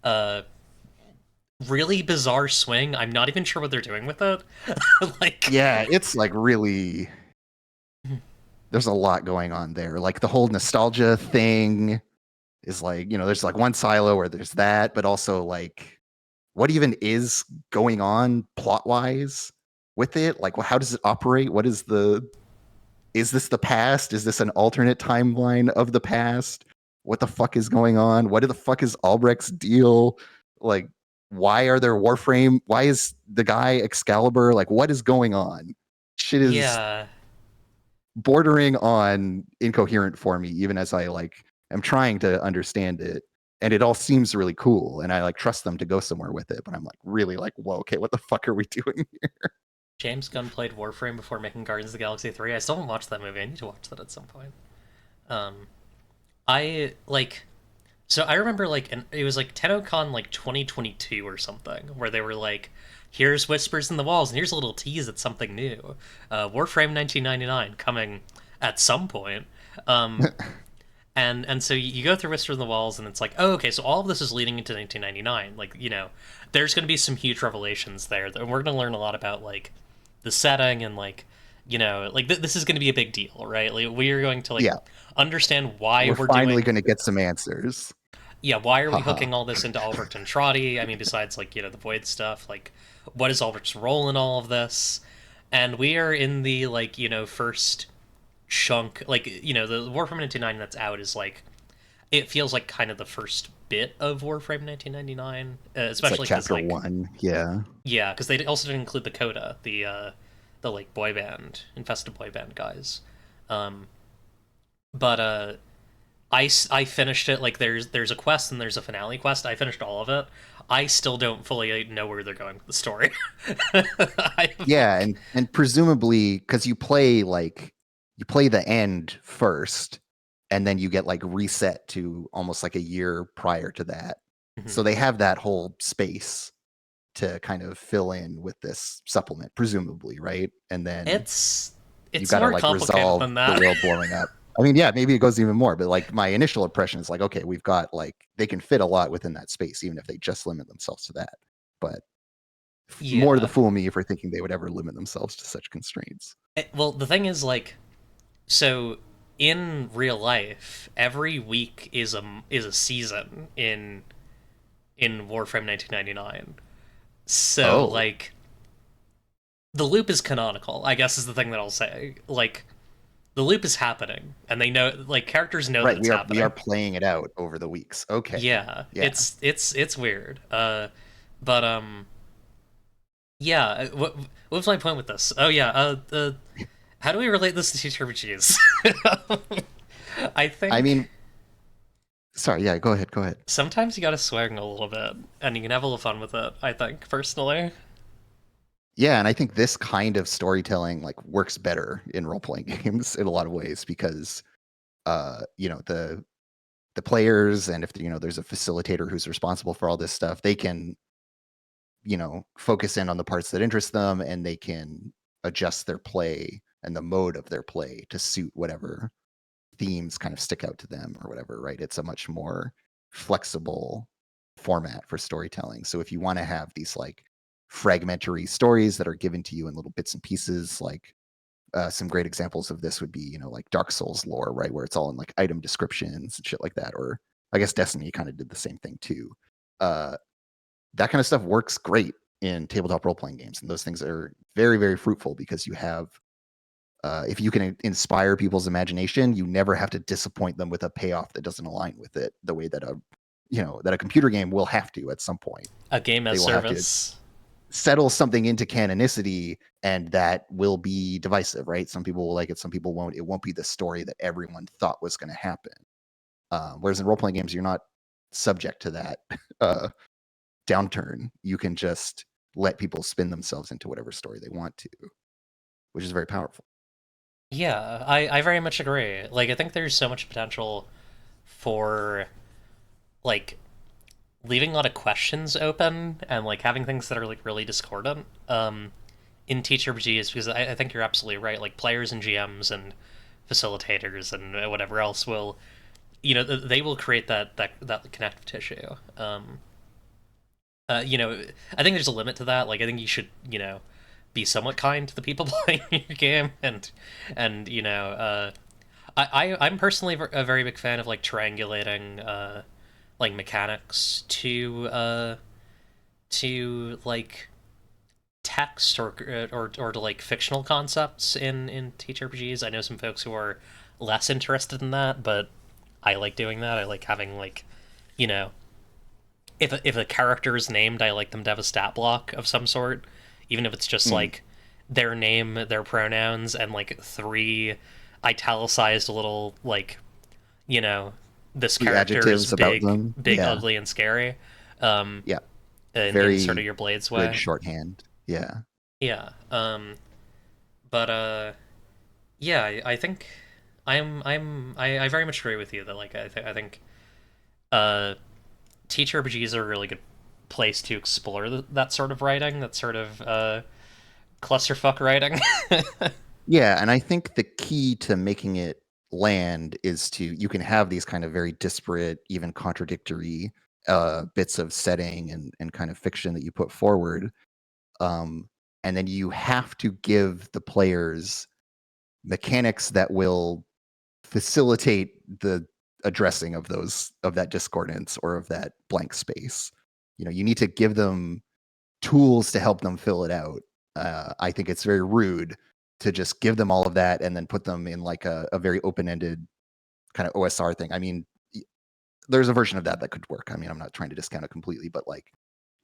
uh really bizarre swing. I'm not even sure what they're doing with it. Like Yeah, it's like really there's a lot going on there. Like the whole nostalgia thing is like, there's like one silo where there's that, but also like what even is going on plot wise with it? Like, well, how does it operate? Is this the past? Is this an alternate timeline of the past? What the fuck is going on? What the fuck is Albrecht's deal? Like, why are there Warframe? Why is the guy Excalibur? Like, what is going on? Shit is yeah. bordering on incoherent for me, even as I like am trying to understand it. And it all seems really cool, and I like trust them to go somewhere with it. But I'm like really like, whoa, okay, what the fuck are we doing? James Gunn played Warframe before making Guardians of the Galaxy 3. I still haven't watched that movie. I need to watch that at some point. Um I like so I remember like it was like TennoCon like 2022 or something where they were like, here's Whispers in the Walls and here's a little tease at something new. Warframe 1999 coming at some point. Um and so you go through Whispers in the Walls and it's like, oh, okay, so all of this is leading into 1999. Like, there's going to be some huge revelations there. And we're going to learn a lot about like the setting and like like this is going to be a big deal, right? Like we are going to like Yeah, understand why we're we're finally doing. going to get some answers. Yeah, why are we Haha. hooking all this into Albert and Trotty? I mean, besides like the Void stuff, like what is Albert's role in all of this? And we are in the like first chunk, like the Warframe 1999 that's out is like it feels like kind of the first bit of Warframe 1999, It's like especially because chapter like one. Yeah. yeah, because they also didn't include the Coda, the like boy band, infested boy band guys. Um, but I finished it. Like there's a quest and there's a finale quest. I finished all of it. I still don't fully know where they're going with the story. I Yeah, like and presumably because you play the end first, and then you get like reset to almost like a year prior to that. So mhm. they have that whole space to kind of fill in with this supplement, presumably, right? And then it's you it's got to more like complicated resolve than the that. world blowing up. I mean, yeah, maybe it goes even more, but like my initial impression is like, okay, we've got like they can fit a lot within that space, even if they just limit themselves to that. But more to the Yeah. fool me for thinking they would ever limit themselves to such constraints. Well, the thing is like so in real life, every week is a season in Warframe 1999. So Oh, like the loop is canonical, I guess is the thing that I'll say. Like the loop is happening and they know like characters know that right. it's We are happening. playing it out over the weeks. Okay. Yeah, Yeah. it's weird. But yeah, what was my point with this? Oh yeah, how do we relate this to TTRPGs? I I think mean, sorry. Yeah. Go ahead. Go ahead. sometimes you gotta swing a little bit, and you can have a little fun with it. I think personally. Yeah, and I think this kind of storytelling like works better in role playing games in a lot of ways because the players and if there's a facilitator who's responsible for all this stuff, they can focus in on the parts that interest them and they can adjust their play and the mode of their play to suit whatever themes kind of stick out to them or whatever, right? It's a much more flexible format for storytelling. So if you want to have these like fragmentary stories that are given to you in little bits and pieces, like some great examples of this would be, like Dark Souls lore, right? Where it's all in like item descriptions and shit like that. Or I guess Destiny kind of did the same thing too. Uh, that kind of stuff works great in tabletop role playing games. And those things are very, very fruitful because you have if you can inspire people's imagination, you never have to disappoint them with a payoff that doesn't align with it the way that a computer game will have to at some point. A game They as will have to service. settle something into canonicity, and that will be divisive, right? Some people will like it, some people won't. It won't be the story that everyone thought was going to happen. Whereas in role playing games, you're not subject to that uh, downturn. You can just let people spin themselves into whatever story they want to, which is very powerful. Yeah, I very much agree. Like I think there's so much potential for like leaving a lot of questions open and like having things that are like really discordant in TTRPGs because I think you're absolutely right. Like players and GMs and facilitators and whatever else will they will create that connective tissue. I think there's a limit to that. Like I think you should be somewhat kind to the people playing your game and I'm personally a very big fan of like triangulating like mechanics to like text or to like fictional concepts in TTRPGs. I know some folks who are less interested in that, but I like doing that. I like having like you know if a character is named, I like them to have a stat block of some sort, even if it's just Mm. like their name, their pronouns, and like three italicized little like you know this The character is adjectives about big, them, big, yeah, ugly, and scary. Um, yeah, in sort of very your Blades good way. shorthand. Yeah. Yeah. But yeah, I think I very much agree with you that like I think uh TTRPGs are a really good place to explore that sort of writing, that sort of clusterfuck writing. Yeah, and I think the key to making it land is to you can have these kind of very disparate, even contradictory bits of setting and kind of fiction that you put forward. Um, and then you have to give the players mechanics that will facilitate the addressing of that discordance or of that blank space. You need to give them tools to help them fill it out. I think it's very rude to just give them all of that and then put them in like a very open-ended kind of OSR thing. I mean, there's a version of that could work. I mean, I'm not trying to discount it completely, but like,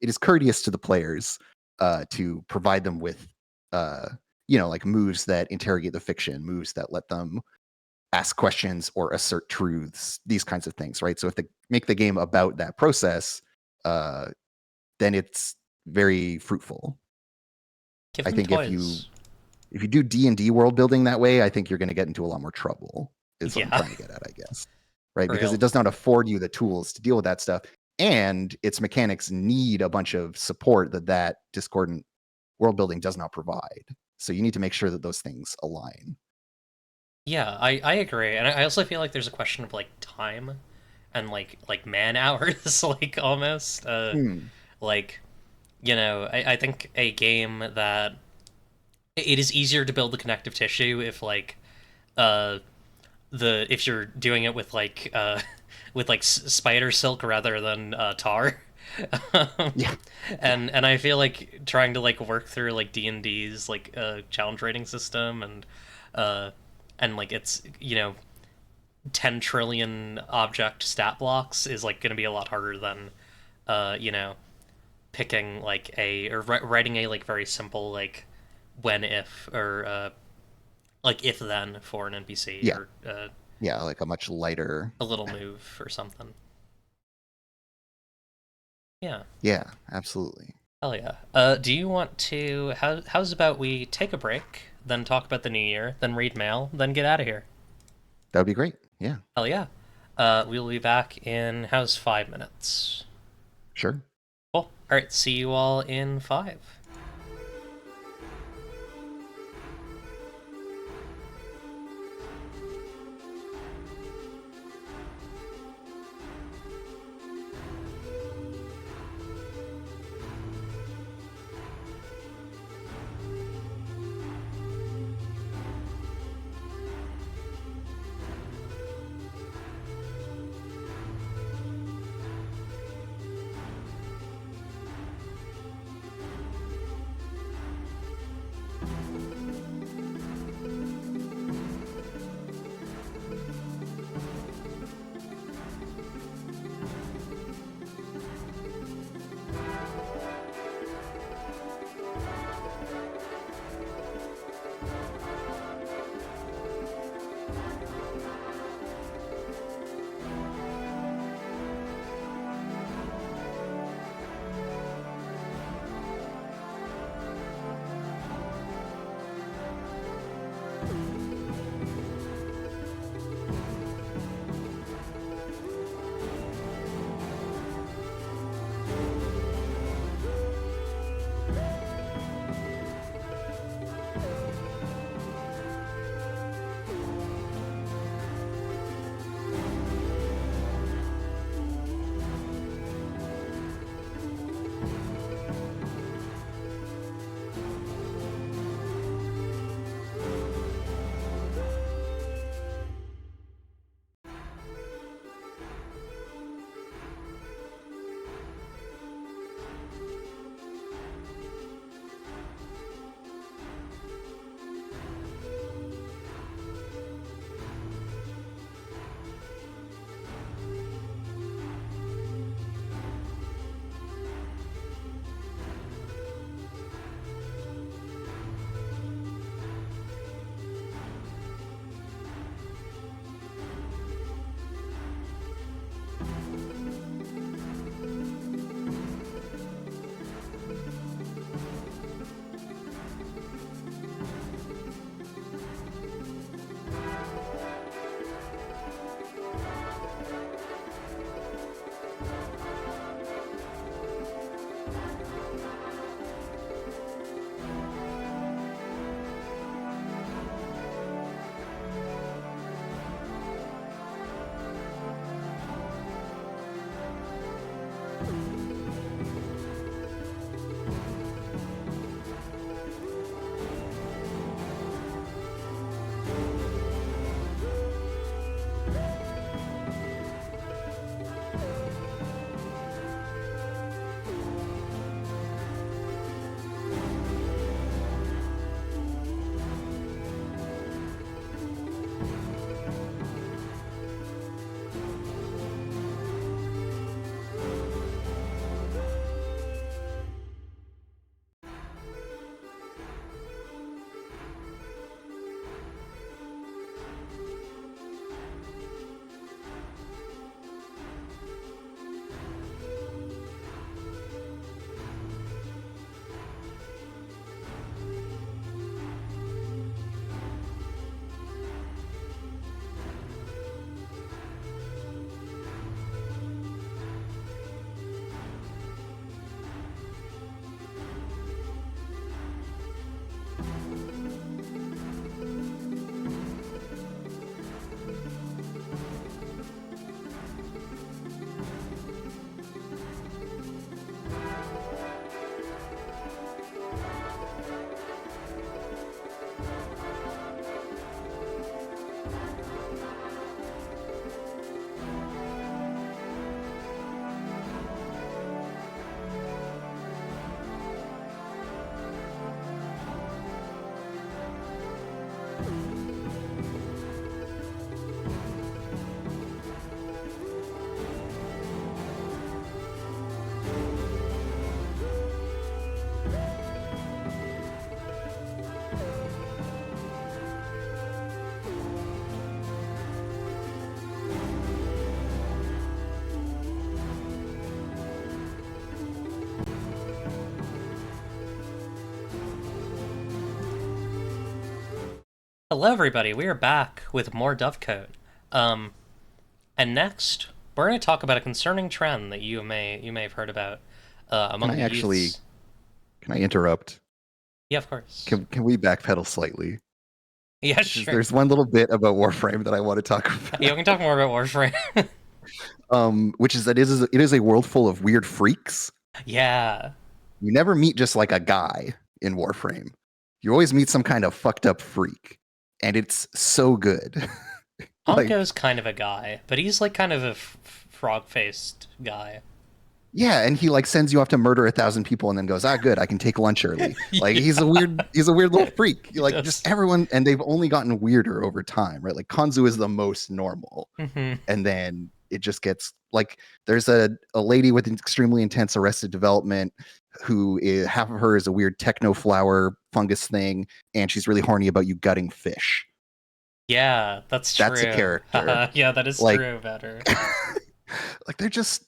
it is courteous to the players to provide them with, like moves that interrogate the fiction, moves that let them ask questions or assert truths, these kinds of things, right? So if they make the game about that process, then it's very fruitful. Give I them think toys. if you do D&D world building that way, I think you're going to get into a lot more trouble, is what I'm Yeah, trying to get at, I guess. Right? for Because it real. does not afford you the tools to deal with that stuff. And its mechanics need a bunch of support that discordant world building does not provide. So you need to make sure that those things align. Yeah, I agree, and I also feel like there's a question of like time and like man hours, like almost. Hmm. Like I think a game that it is easier to build the connective tissue if like uh if you're doing it with like with like spider silk rather than tar. Yeah. And I feel like trying to like work through like D&D's like challenge rating system uh and like it's 10 trillion object stat blocks is like going to be a lot harder than uh you know picking like a or writing a like very simple like when if or like if then for an NPC Yeah. or Yeah. Like a much lighter. a little move or something. Yeah. Yeah, absolutely. Hell yeah. Do you want to? How's about we take a break, then talk about the new year, then read mail, then get out of here? That would be great. Yeah, Hell yeah. We'll be back in how's 5 minutes. sure. Cool. All right. See you all in 5. Hello, everybody. We are back with more Dovecote. Um, and next, we're going to talk about a concerning trend that you may have heard about Can among I the actually youths. can I interrupt? Yeah, of course. Can we backpedal slightly? Yeah, Because sure. there's one little bit about Warframe that I want to talk Yeah, about. we can talk more about Warframe. Which is that it is a world full of weird freaks. Yeah, You never meet just like a guy in Warframe. You always meet some kind of fucked up freak. And it's so good. Honko's Like, kind of a guy, but he's like kind of a frog-faced guy. yeah, and he like sends you off to murder 1,000 people and then goes, good, I can take lunch early. Like Yeah, he's a weird little freak. he Like does. just everyone, and they've only gotten weirder over time, right? Like Kanzu is the most normal. Hmm. And then it just gets like there's a lady with extremely intense arrested development who is, half of her is a weird techno flower fungus thing, and she's really horny about you gutting fish. Yeah, that's That's a true. character. Yeah, that is Like, true about her. like they're just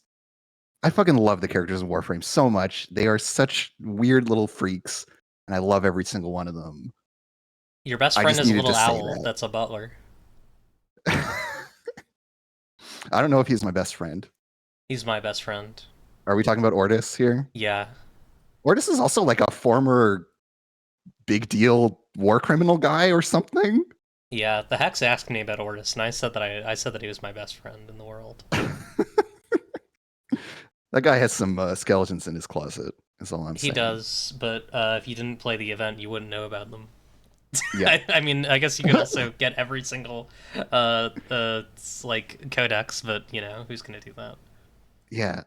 I fucking love the characters in Warframe so much. They are such weird little freaks, and I love every single one of them. Your best I friend just is a needed to little say owl that's a butler. that. I don't know if he's my best friend. He's my best friend. Are we talking about Ordis here? Yeah. Ordis is also like a former big deal war criminal guy or something. Yeah, the Hex asked me about Ortis, and I said that he was my best friend in the world. That guy has some skeletons in his closet. Is all I'm He saying. does, but if you didn't play the event, you wouldn't know about them. Yeah, I mean, I guess you could also get every single like codex, but you know, who's gonna do that? yeah.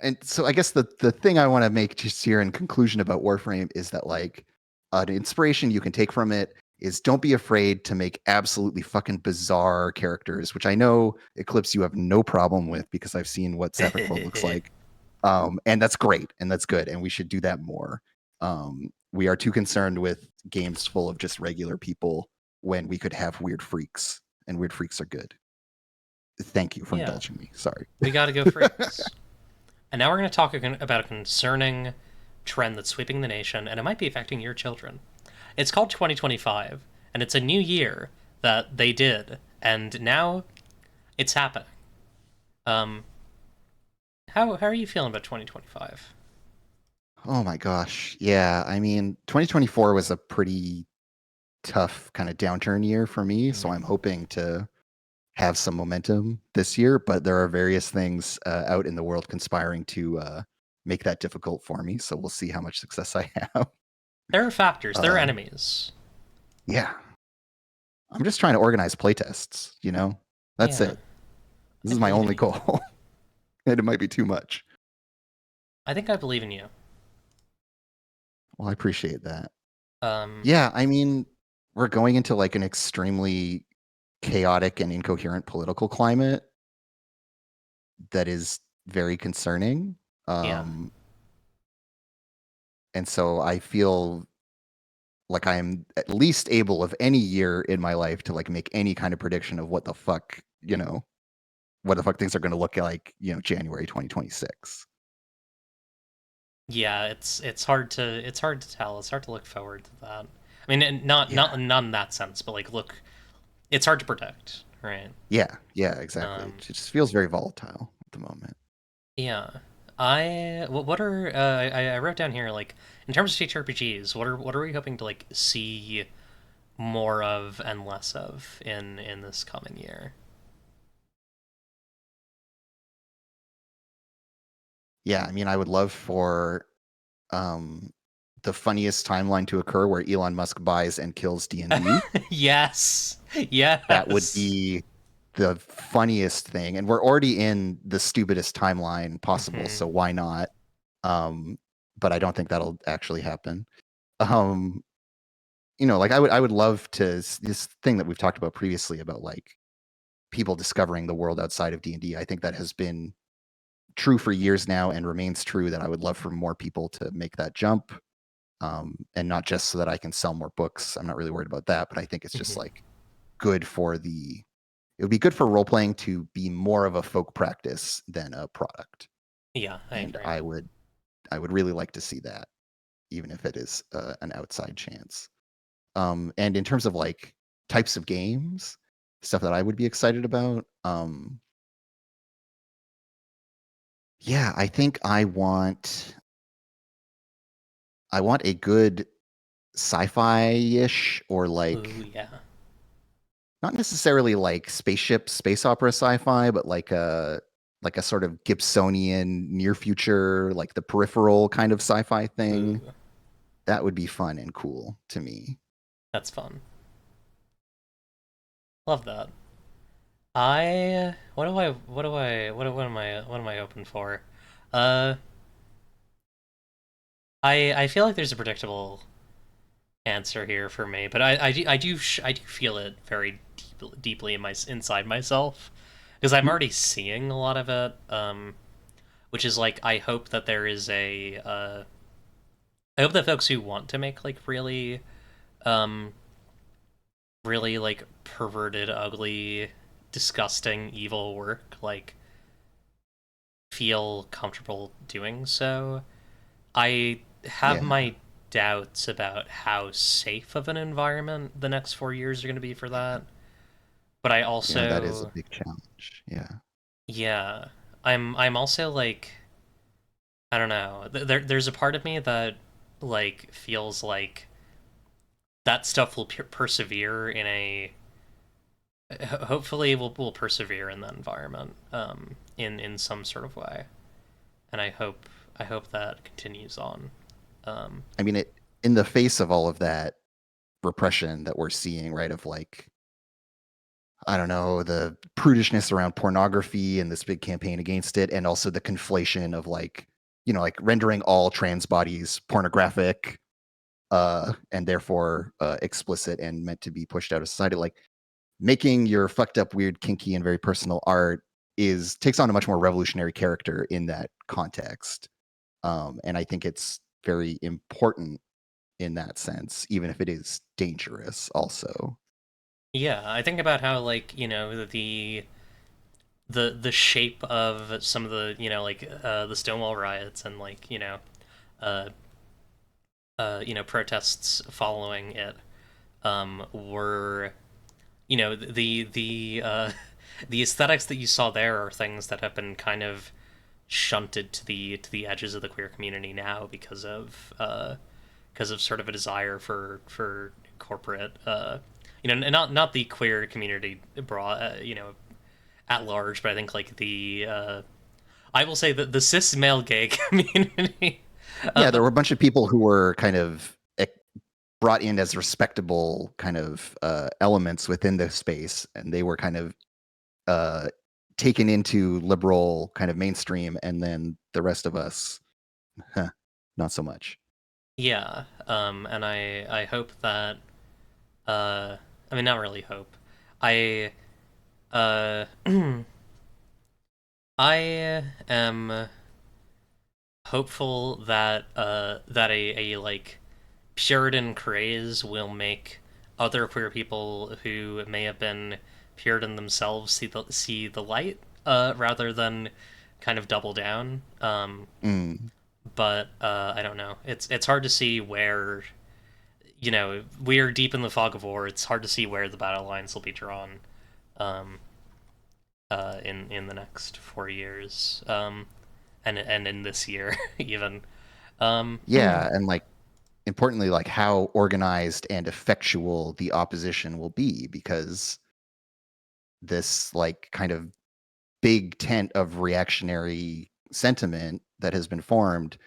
And so I guess the thing I want to make just here in conclusion about Warframe is that like an inspiration you can take from it is don't be afraid to make absolutely fucking bizarre characters, which I know Eclipse you have no problem with because I've seen what Sapphic World looks like. And that's great and that's good and we should do that more. We are too concerned with games full of just regular people when we could have weird freaks, and weird freaks are good. Thank you for Yeah, indulging me. Sorry. we gotta go freaks. And now we're gonna talk about a concerning trend that's sweeping the nation, and it might be affecting your children. It's called 2025, and it's a new year that they did, and now it's happening. Um, how are you feeling about 2025? Oh my gosh. Yeah. I mean, 2024 was a pretty tough kind of downturn year for me. So I'm Mm. hoping to have some momentum this year, but there are various things out in the world conspiring to make that difficult for me. So we'll see how much success I have. There are factors, there are Uh, enemies. yeah. I'm just trying to organize playtests, That's Yeah, it. This I is my believe in only you. goal. And it might be too much. I think I believe in you. Well, I appreciate that. Um, Yeah. I mean, we're going into like an extremely chaotic and incoherent political climate that is very concerning. yeah. Um, and so I feel like I am at least able of any year in my life to like make any kind of prediction of what the fuck things are going to look like, January 2026. Yeah, it's hard to tell. It's hard to look forward to that. I mean, and not Yeah. not in that sense, but like look, it's hard to predict, right? Yeah. Yeah, exactly. It Um, just feels very volatile at the moment. yeah. What are I wrote down here like in terms of TTRPGs, what are we hoping to like see more of and less of in this coming year? Yeah, I mean, I would love for um the funniest timeline to occur where Elon Musk buys and kills D&D. Yes. That would Yes. be the funniest thing, and we're already in the stupidest timeline possible, Hmm. so why not? Um, but I don't think that'll actually happen. Um, like I would love to this thing that we've talked about previously about like people discovering the world outside of D&D. I think that has been true for years now and remains true that I would love for more people to make that jump. And not just so that I can sell more books. I'm not really worried about that, but I think it's just Hmm. like good for the it would be good for role playing to be more of a folk practice than a product. Yeah, I And agree. I would really like to see that, even if it is an outside chance. And in terms of like types of games, stuff that I would be excited about. Yeah, I think I want a good sci-fi-ish or Ooh, like yeah. not necessarily like spaceship space opera sci-fi, but like a sort of Gibsonian near future, like the peripheral kind of sci-fi thing. Ooh, That would be fun and cool to me. that's fun. Love that. I what am I open for? Uh, I feel like there's a predictable answer here for me, but I do feel it very deeply in my inside myself because I'm Mhm. already seeing a lot of it. Which is like I hope that there is a I hope that folks who want to make like um really like perverted, ugly, disgusting, evil work like feel comfortable doing so. I have Yeah. my doubts about how safe of an environment the next 4 years are going to be for that. But I Yeah, that is a also, big challenge. Yeah. yeah, I'm also like I don't know. There's a part of me that like feels like that stuff will persevere in a hopefully will persevere in that environment in some sort of way, and I hope that continues on. um I mean, it in the face of all of that repression that we're seeing, right? Of like, I don't know, the prudishness around pornography and this big campaign against it, and also the conflation of like, like rendering all trans bodies pornographic, and therefore explicit and meant to be pushed out of society. Like making your fucked up, weird, kinky, and very personal art is takes on a much more revolutionary character in that context. And I think it's very important in that sense, even if it is dangerous also. yeah, I think about how like the shape of some of the like the Stonewall riots and like uh protests following it were the the aesthetics that you saw there are things that have been kind of shunted to the edges of the queer community now because of sort of a desire for corporate not the queer community broad at large, but I think like the I will say that the cis male gay community. Yeah, there But were a bunch of people who were kind of brought in as respectable kind of elements within the space, and they were kind of uh, taken into liberal kind of mainstream, and then the rest of us, huh, not so much. yeah, and I hope that I mean not really hope. I uh I am hopeful that that a like Puritan craze will make other queer people who may have been Puritan themselves see the light rather than kind of double down. Mm, But I don't know. It's hard to see where we are deep in the fog of war. It's hard to see where the battle lines will be drawn um, in the next 4 years, and in this year even. Um, yeah, and like importantly, like how organized and effectual the opposition will be, because this like kind of big tent of reactionary sentiment that has been formed,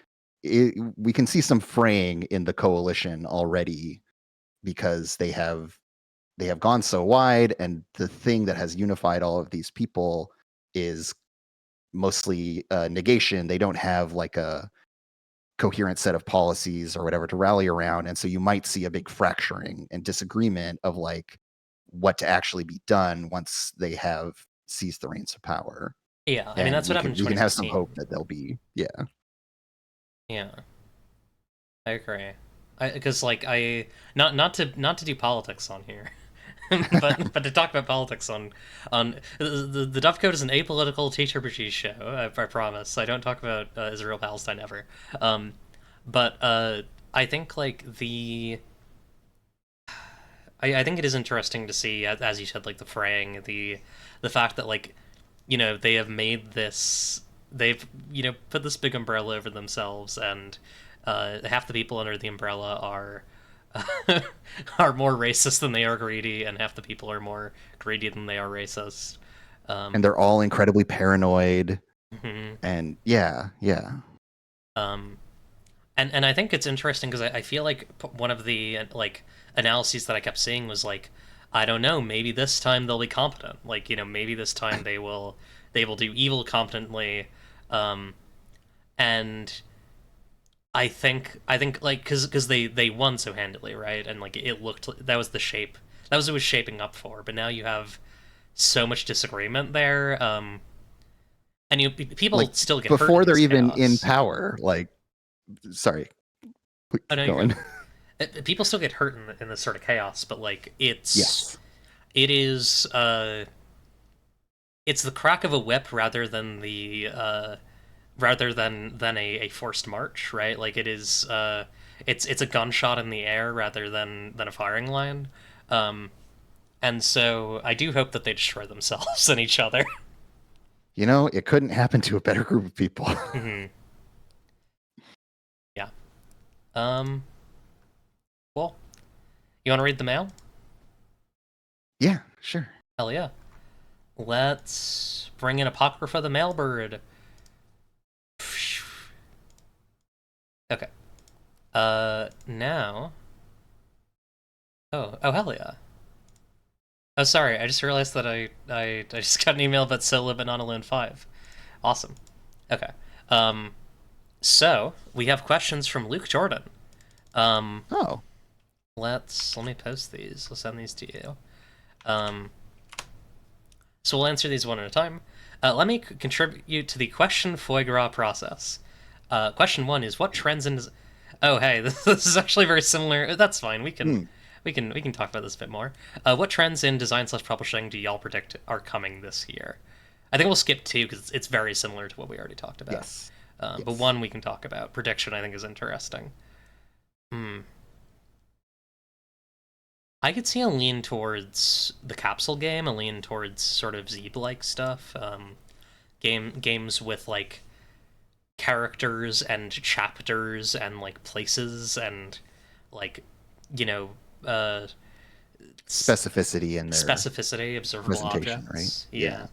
we can see some fraying in the coalition already, because they have gone so wide, and the thing that has unified all of these people is mostly negation. They don't have like a coherent set of policies or whatever to rally around, and so you might see a big fracturing and disagreement of like what to actually be done once they have seized the reins of power. yeah, I mean And that's what we happened can in we can have some hope 2016. that they'll be, yeah. Yeah, I agree. Because like I not to do politics on here, but to talk about politics on the Dovecote is an apolitical teacher Brigitte show. I promise. I don't talk about Israel Palestine ever. Um, but I think like I think it is interesting to see, as you said, like the fraying, the fact that like they have made this, they've put this big umbrella over themselves, and half the people under the umbrella are are more racist than they are greedy, and half the people are more greedy than they are racist. And they're all incredibly paranoid. Mhm. And yeah. Um, and I think it's interesting because I feel like one of the like analyses that I kept seeing was like, I don't know, maybe this time they'll be competent. Like maybe this time they will do evil competently, um, and I think like because they won so handily, right? And like it looked that was the shape that was it was shaping up for. But now you have so much disagreement there, and Like people still get hurt before in they're this even in chaos. power, like sorry, I know keep you're good. going. People still get hurt in this sort of chaos, but like Yes. it is it's the crack of a whip rather than the rather than a forced march, right? Like it is it's a gunshot in the air rather than a firing line. Um, and so I do hope that they destroy themselves and each other. It couldn't happen to a better group of people. Hmm. Yeah. Um. Well, you want to read the mail? Yeah, sure. Hell yeah. Let's bring in Apocrypha the Mailbird. Okay. Now. Oh, hell yeah. Oh, sorry. I just realized that I just got an email about Solo but not Alone 5. Awesome. Okay. Um, so we have questions from Luke Jordan. Um, Oh, let me post these. I'll send these to you. Um, so we'll answer these one at a time. Let me contribute to the question foie gras process. Question one is what trends in. Oh, hey, this is actually very similar. That's fine. hmm. We can talk about this a bit more. What trends in design/publishing do y'all predict are coming this year? I think we'll skip two because it's very similar to what we already talked about. Yes. But Yes. one we can talk about. Prediction I think is interesting. Hmm. I could see a lean towards the capsule game, a lean towards sort of Zeb-like stuff. Games with like characters and chapters and like places and like you know uh Specificity in their specificity, observable presentation, right? objects. Yeah. Yeah,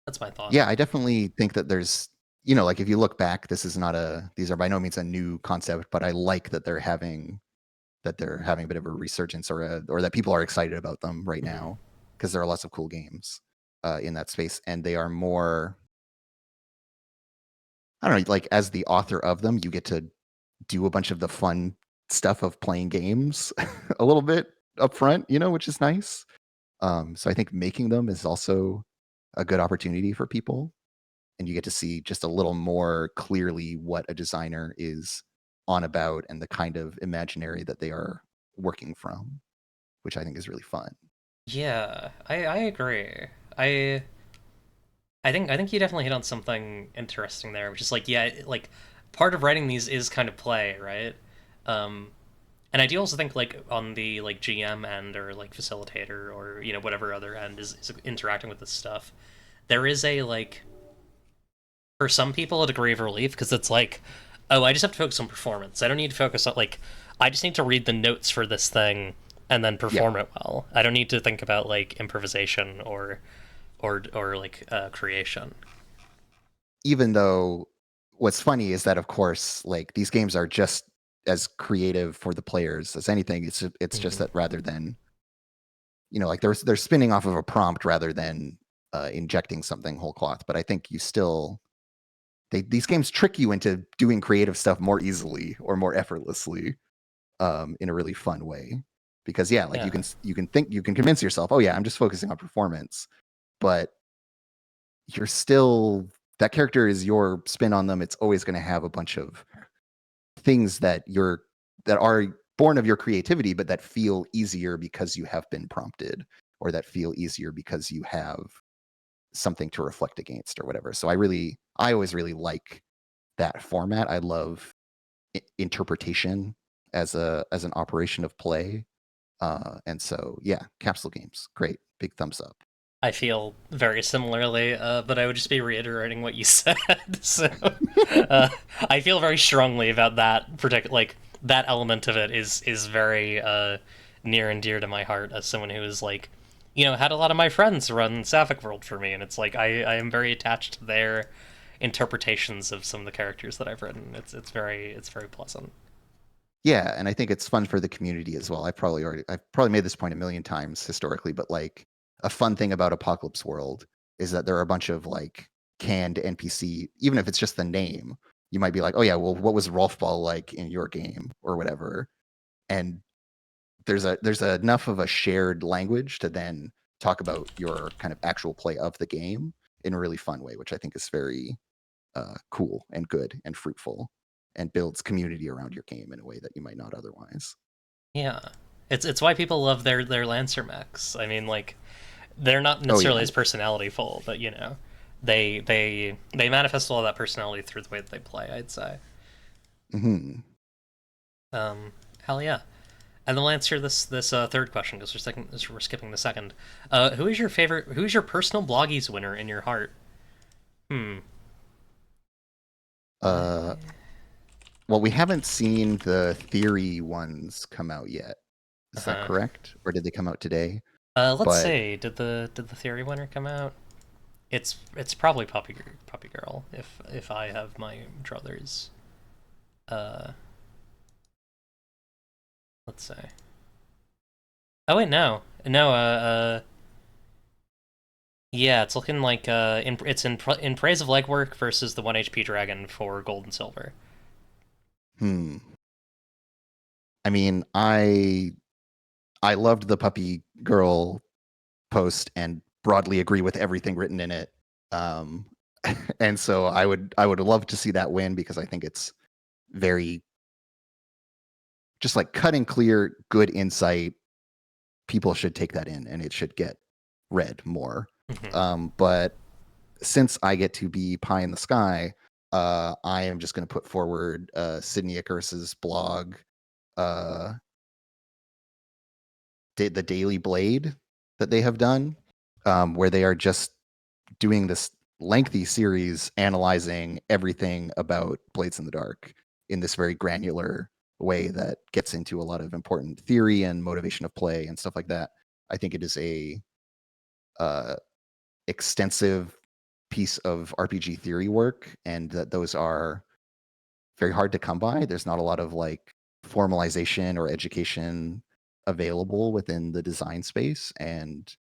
that's my thought. Yeah, I definitely think that there's, like if you look back, these are by no means a new concept, but I like that they're having a bit of a resurgence or that people are excited about them right Hmm. now because there are lots of cool games in that space and they are more, I don't know, like as the author of them, you get to do a bunch of the fun stuff of playing games a little bit up front, which is nice. So I think making them is also a good opportunity for people. And you get to see just a little more clearly what a designer is on about and the kind of imaginary that they are working from, which I think is really fun. Yeah, I agree. I I think you definitely hit on something interesting there, which is like yeah, like part of writing these is kind of play, right? Um, and I do also think like on the like GM end or like facilitator or whatever other end is interacting with this stuff, there is a like for some people a degree of relief because it's like, oh, I just have to focus on performance. I don't need to focus on like I just need to read the notes for this thing and then Yeah. perform it well. I don't need to think about like improvisation or like creation. Even though what's funny is that, of course, like these games are just as creative for the players as anything. It's just Hmm. that rather than, like they're spinning off of a prompt rather than injecting something whole cloth. But I think these games trick you into doing creative stuff more easily or more effortlessly in a really fun way. Because yeah, like Yeah. you can convince yourself, oh yeah, I'm just focusing on performance, but you're still that character is your spin on them. It's always going to have a bunch of things that are born of your creativity, but that feel easier because you have been prompted, or that feel easier because you have something to reflect against, or whatever. So I always really like that format. I love interpretation as an operation of play. And so, yeah, capsule games, great, big thumbs up. I feel very similarly, but I would just be reiterating what you said. So uh, I feel very strongly about that particular, like that element of it is very near and dear to my heart as someone who is like, had a lot of my friends run Sapphic World for me, and it's like I am very attached to their interpretations of some of the characters that I've written. It's very pleasant. Yeah, and I think it's fun for the community as well. I've probably made this point a million times historically, but like a fun thing about Apocalypse World is that there are a bunch of like canned NPC, even if it's just the name. You might be like, oh yeah, well, what was Rolf Ball like in your game or whatever? And there's enough of a shared language to then talk about your kind of actual play of the game in a really fun way, which I think is very cool and good and fruitful, and builds community around your game in a way that you might not otherwise. Yeah, it's why people love their Lancer mechs. I mean, like they're not Oh necessarily yeah. as personality full, but they manifest all that personality through the way that they play. I'd say. Hmm. Um, Hell yeah. And then we'll answer this third question because we're skipping the second. Who is your favorite? Who is your personal bloggies winner in your heart? Hmm. Uh, I. well, we haven't seen the theory ones come out yet. Is that Uh, correct, or did they come out today? let's But see. Did the theory winner come out? It's probably Puppy Girl if I have my druthers. Uh, let's see. Oh wait, no. Yeah, it's looking like it's in praise of legwork versus the 1 HP dragon for gold and silver. hmm. I mean, I loved the puppy girl post and broadly agree with everything written in it. Um, and so I would love to see that win because I think it's very just like cut and clear, good insight. People should take that in, and it should get read more. Hmm. But since I get to be pie in the sky, I am just going to put forward Sydney Icarus's blog, uh, the Daily Blade that they have done, where they are just doing this lengthy series analyzing everything about Blades in the Dark in this very granular way that gets into a lot of important theory and motivation of play and stuff like that. I think it is a uh, extensive piece of RPG theory work, and that those are very hard to come by. There's not a lot of like formalization or education available within the design space, and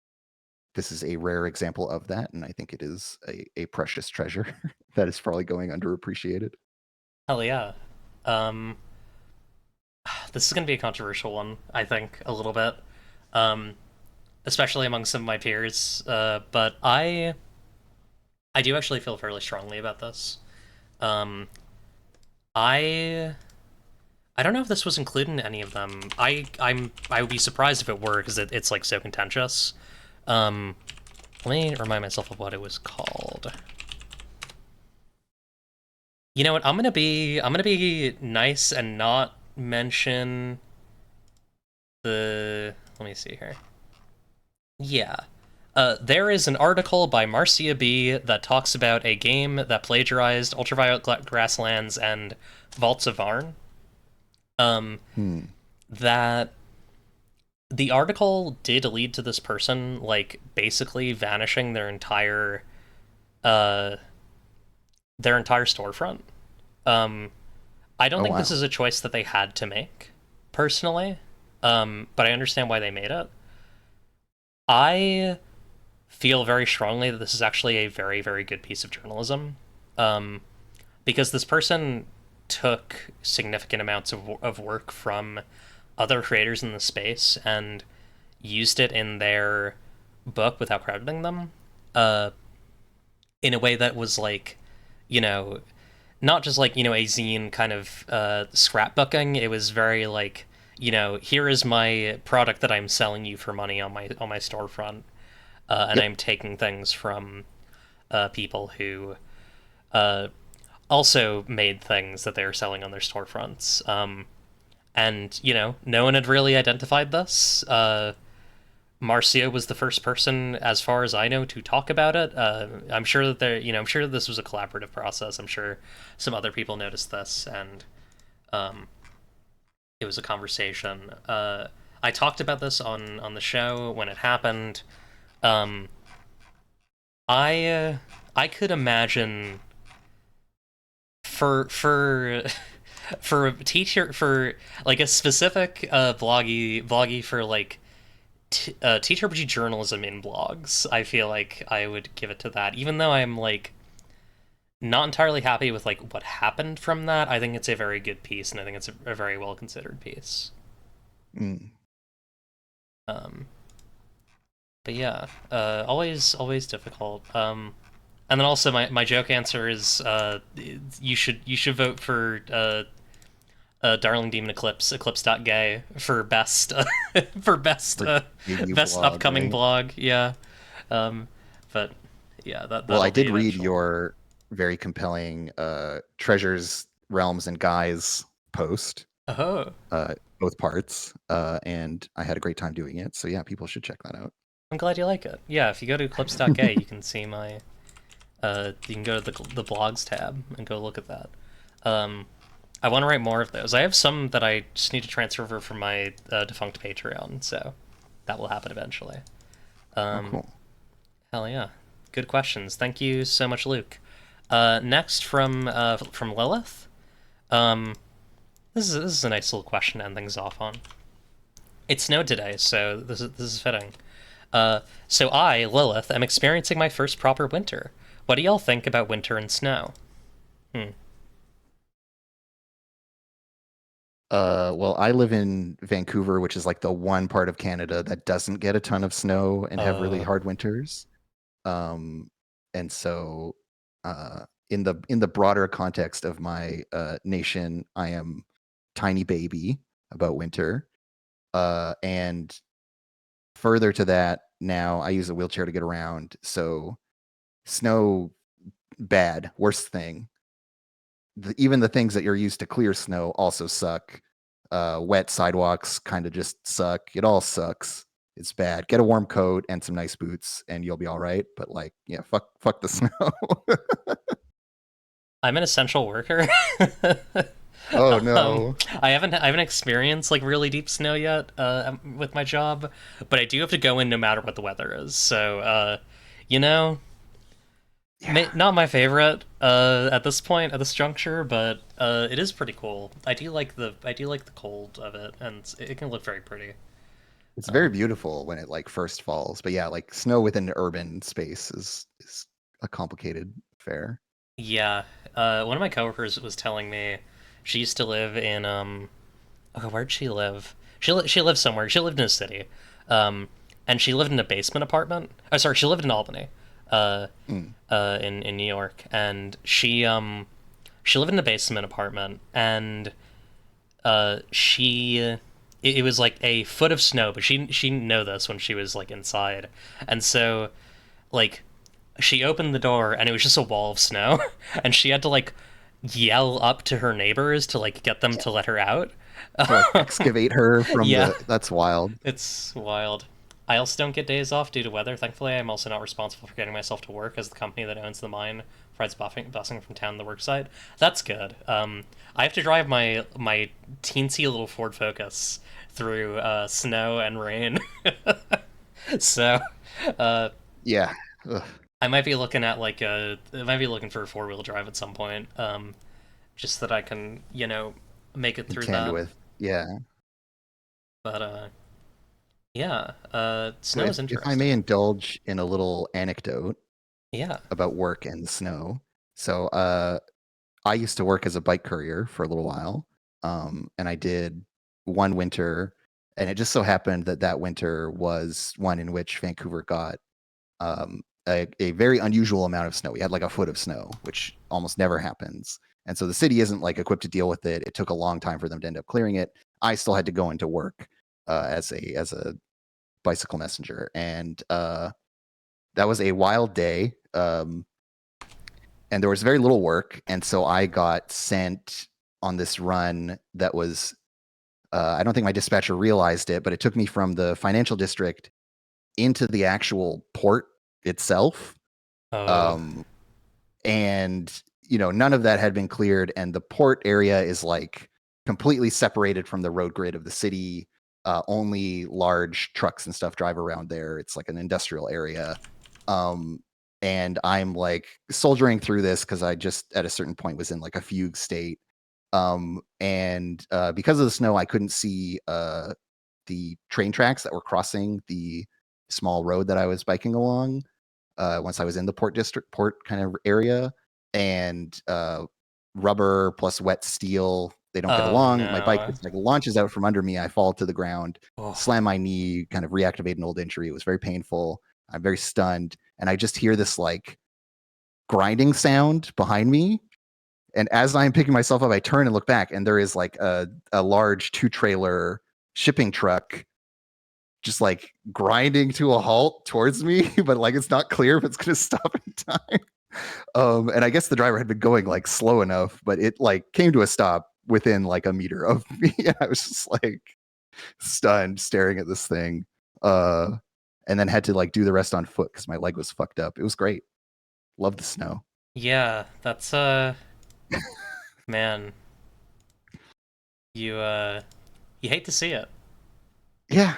this is a rare example of that. And I think it is a precious treasure that is probably going underappreciated. Hell yeah. Um, this is gonna be a controversial one, I think, a little bit, um, especially among some of my peers. But I do actually feel fairly strongly about this. Um, I I don't know if this was included in any of them. I would be surprised if it were because it's like so contentious. Um, Let me remind myself of what it was called. You know what? I'm gonna be nice and not mention the. Let me see here. Yeah. There is an article by Marcia B that talks about a game that plagiarized Ultraviolet Grasslands and Vaults of Varn. Um, Hmm. that the article did lead to this person like basically vanishing uh their entire storefront. Um, I don't Oh think this wow. is a choice that they had to make, personally. But I understand why they made it. I feel very strongly that this is actually a very, very good piece of journalism. Um, because this person took significant amounts of work from other creators in the space and used it in their book without crediting them, uh, in a way that was like, you know, not just like a zine kind of scrapbooking. It was very like here is my product that I'm selling you for money on my storefront, and Yep. I'm taking things from people who uh, also made things that they're selling on their storefronts. And, no one had really identified this. Marcio was the first person, as far as I know, to talk about it. I'm sure that I'm sure this was a collaborative process. I'm sure some other people noticed this, and um, it was a conversation. I talked about this on the show when it happened. Um, I could imagine for for a teacher for like a specific vloggy for like teacher journalism in blogs. I feel like I would give it to that, even though I'm like not entirely happy with like what happened from that. I think it's a very good piece, and I think it's a very well considered piece. Mm. Um, but yeah, always difficult. And then also my joke answer is you should vote for Darling Demon Eclipse.gay for best for best For debut best blog, upcoming right? blog. Yeah, but yeah, Well, I that'll be did read eventually. your very compelling Treasures, Realms, and Guys post, Oh, both parts, and I had a great time doing it. So yeah, people should check that out. I'm glad you like it. Yeah, if you go to Eclipse.gay, you can see my you can go to the blogs tab and go look at that. Um, I want to write more of those. I have some that I just need to transfer over from my defunct Patreon, so that will happen eventually. Oh, Um, cool. Hell yeah. Good questions. Thank you so much, Luke. Next from Lilith. Um, this is a nice little question to end things off on. It snowed today, so this is fitting. So I, Lilith, am experiencing my first proper winter. What do y'all think about winter and snow? Hmm. Well, I live in Vancouver, which is like the one part of Canada that doesn't get a ton of snow and have really Uh, hard winters. Um, and so, in the broader context of my nation, I am tiny baby about winter. And further to that, now I use a wheelchair to get around. So snow, bad, worst thing. Even the things that you're used to clear snow also suck. Wet sidewalks kind of just suck. It all sucks. It's bad. Get a warm coat and some nice boots, and you'll be all right. But like, yeah, fuck the snow. I'm an essential worker. Oh um, no. I haven't experienced like really deep snow yet with my job, but I do have to go in no matter what the weather is. So you know, Yeah, not my favorite at this point, at this juncture, but it is pretty cool. I do like the cold of it, and it can look very pretty. it's very Um, beautiful when it like first falls. But yeah, like snow within an urban space is a complicated affair. yeah, one of my coworkers was telling me she used to live in okay, where'd she live? She lived somewhere. She lived in a city, and she lived in a basement apartment. Oh, sorry, she lived in Albany, uh, Mm. in New York, and she lived in a basement apartment, and it was like a foot of snow, but she didn't know this when she was like inside, and so like she opened the door and it was just a wall of snow, and she had to like yell up to her neighbors to like get them Yeah, to let her out. to like excavate her from Yeah, that's wild. it's wild. I also don't get days off due to weather. Thankfully, I'm also not responsible for getting myself to work, as the company that owns the mine provides busing from town to the work site. That's good. I have to drive my teensy little Ford Focus through snow and rain, so uh, Yeah. Ugh. I might be looking at I might be looking for a 4-wheel drive at some point, just so that I can make it through Contend that. with. Yeah. But yeah, So snow is if I may interesting. indulge in a little anecdote Yeah. about work and the snow. So I used to work as a bike courier for a little while. And I did one winter, and it just so happened that that winter was one in which Vancouver got a very unusual amount of snow. We had like a foot of snow, which almost never happens. And so the city isn't like equipped to deal with it. It took a long time for them to end up clearing it. I still had to go into work as a bicycle messenger, and that was a wild day. And there was very little work, and so I got sent on this run that was I don't think my dispatcher realized it, but it took me from the financial district into the actual port itself. Oh, Um, and none of that had been cleared, and the port area is like completely separated from the road grid of the city. Only large trucks and stuff drive around there. It's like an industrial area. um, and I'm like soldiering through this because I just at a certain point was in like a fugue state. And because of the snow, I couldn't see the train tracks that were crossing the small road that I was biking along once I was in the port kind of area. And rubber plus wet steel, they don't get oh along. My bike no. just like launches out from under me. I fall to the ground, Oh, slam my knee, kind of reactivate an old injury. It was very painful. I'm very stunned, and I just hear this like grinding sound behind me. And as I'm picking myself up, I turn and look back, and there is like a large 2-trailer shipping truck just like grinding to a halt towards me, but like it's not clear if it's going to stop in time. And I guess the driver had been going like slow enough, but it like came to a stop within like a meter of me. And I was just like stunned, staring at this thing. Uh, and then had to like do the rest on foot because my leg was fucked up. It was great. Love the snow. yeah, that's man, you you hate to see it. Yeah,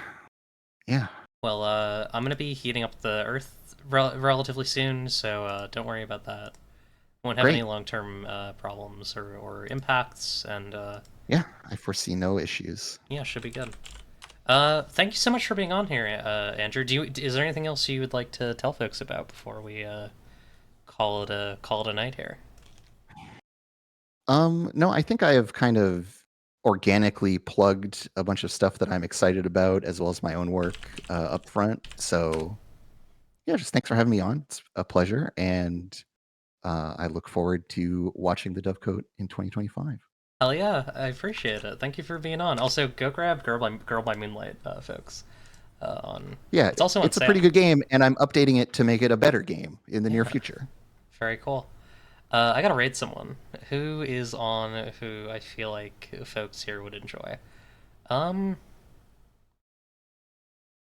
yeah, Well, I'm gonna be heating up the Earth relatively soon, so don't worry about that. Won't have any great. long-term problems or impacts, and Yeah, I foresee no issues. yeah, should be good. Thank you so much for being on here, Andrew. Is there anything else you would like to tell folks about before we call it a night here? No, I think I have kind of organically plugged a bunch of stuff that I'm excited about, as well as my own work up front. So, yeah, just thanks for having me on. It's a pleasure, and I look forward to watching the Dovecote in 2025. Hell yeah, I appreciate it. Thank you for being on. Also, go grab Girl by Moonlight, folks. On Yeah, It's also on it's a pretty sale. good game, and I'm updating it to make it a better game in the near Yeah, future. very cool. I gotta raid someone. Who is on who I feel like folks here would enjoy? Um,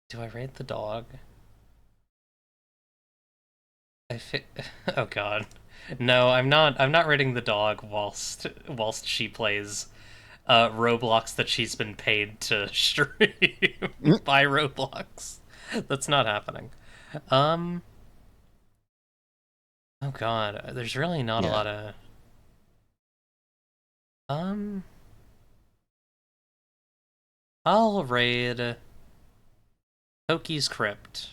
do I raid the dog? Oh god. No, I'm not raiding the dog whilst she plays Roblox that she's been paid to stream Mm, by Roblox. That's not happening. Um, oh god, there's really not a yeah. lot of um I'll raid Pokey's Crypt.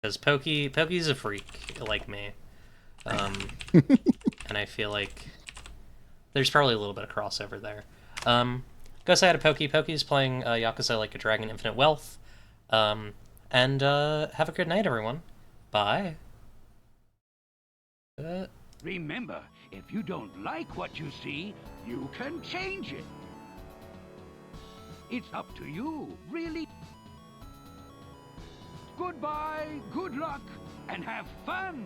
Because Pokey's a freak like me. Um, and I feel like there's probably a little bit of crossover there. Go say hi to Pokey. Pokey's playing Yakuza Like a Dragon Infinite Wealth. Um, and have a good night, everyone. Bye. Uh, Remember, if you don't like what you see, you can change it. It's up to you, really. Goodbye, good luck, and have fun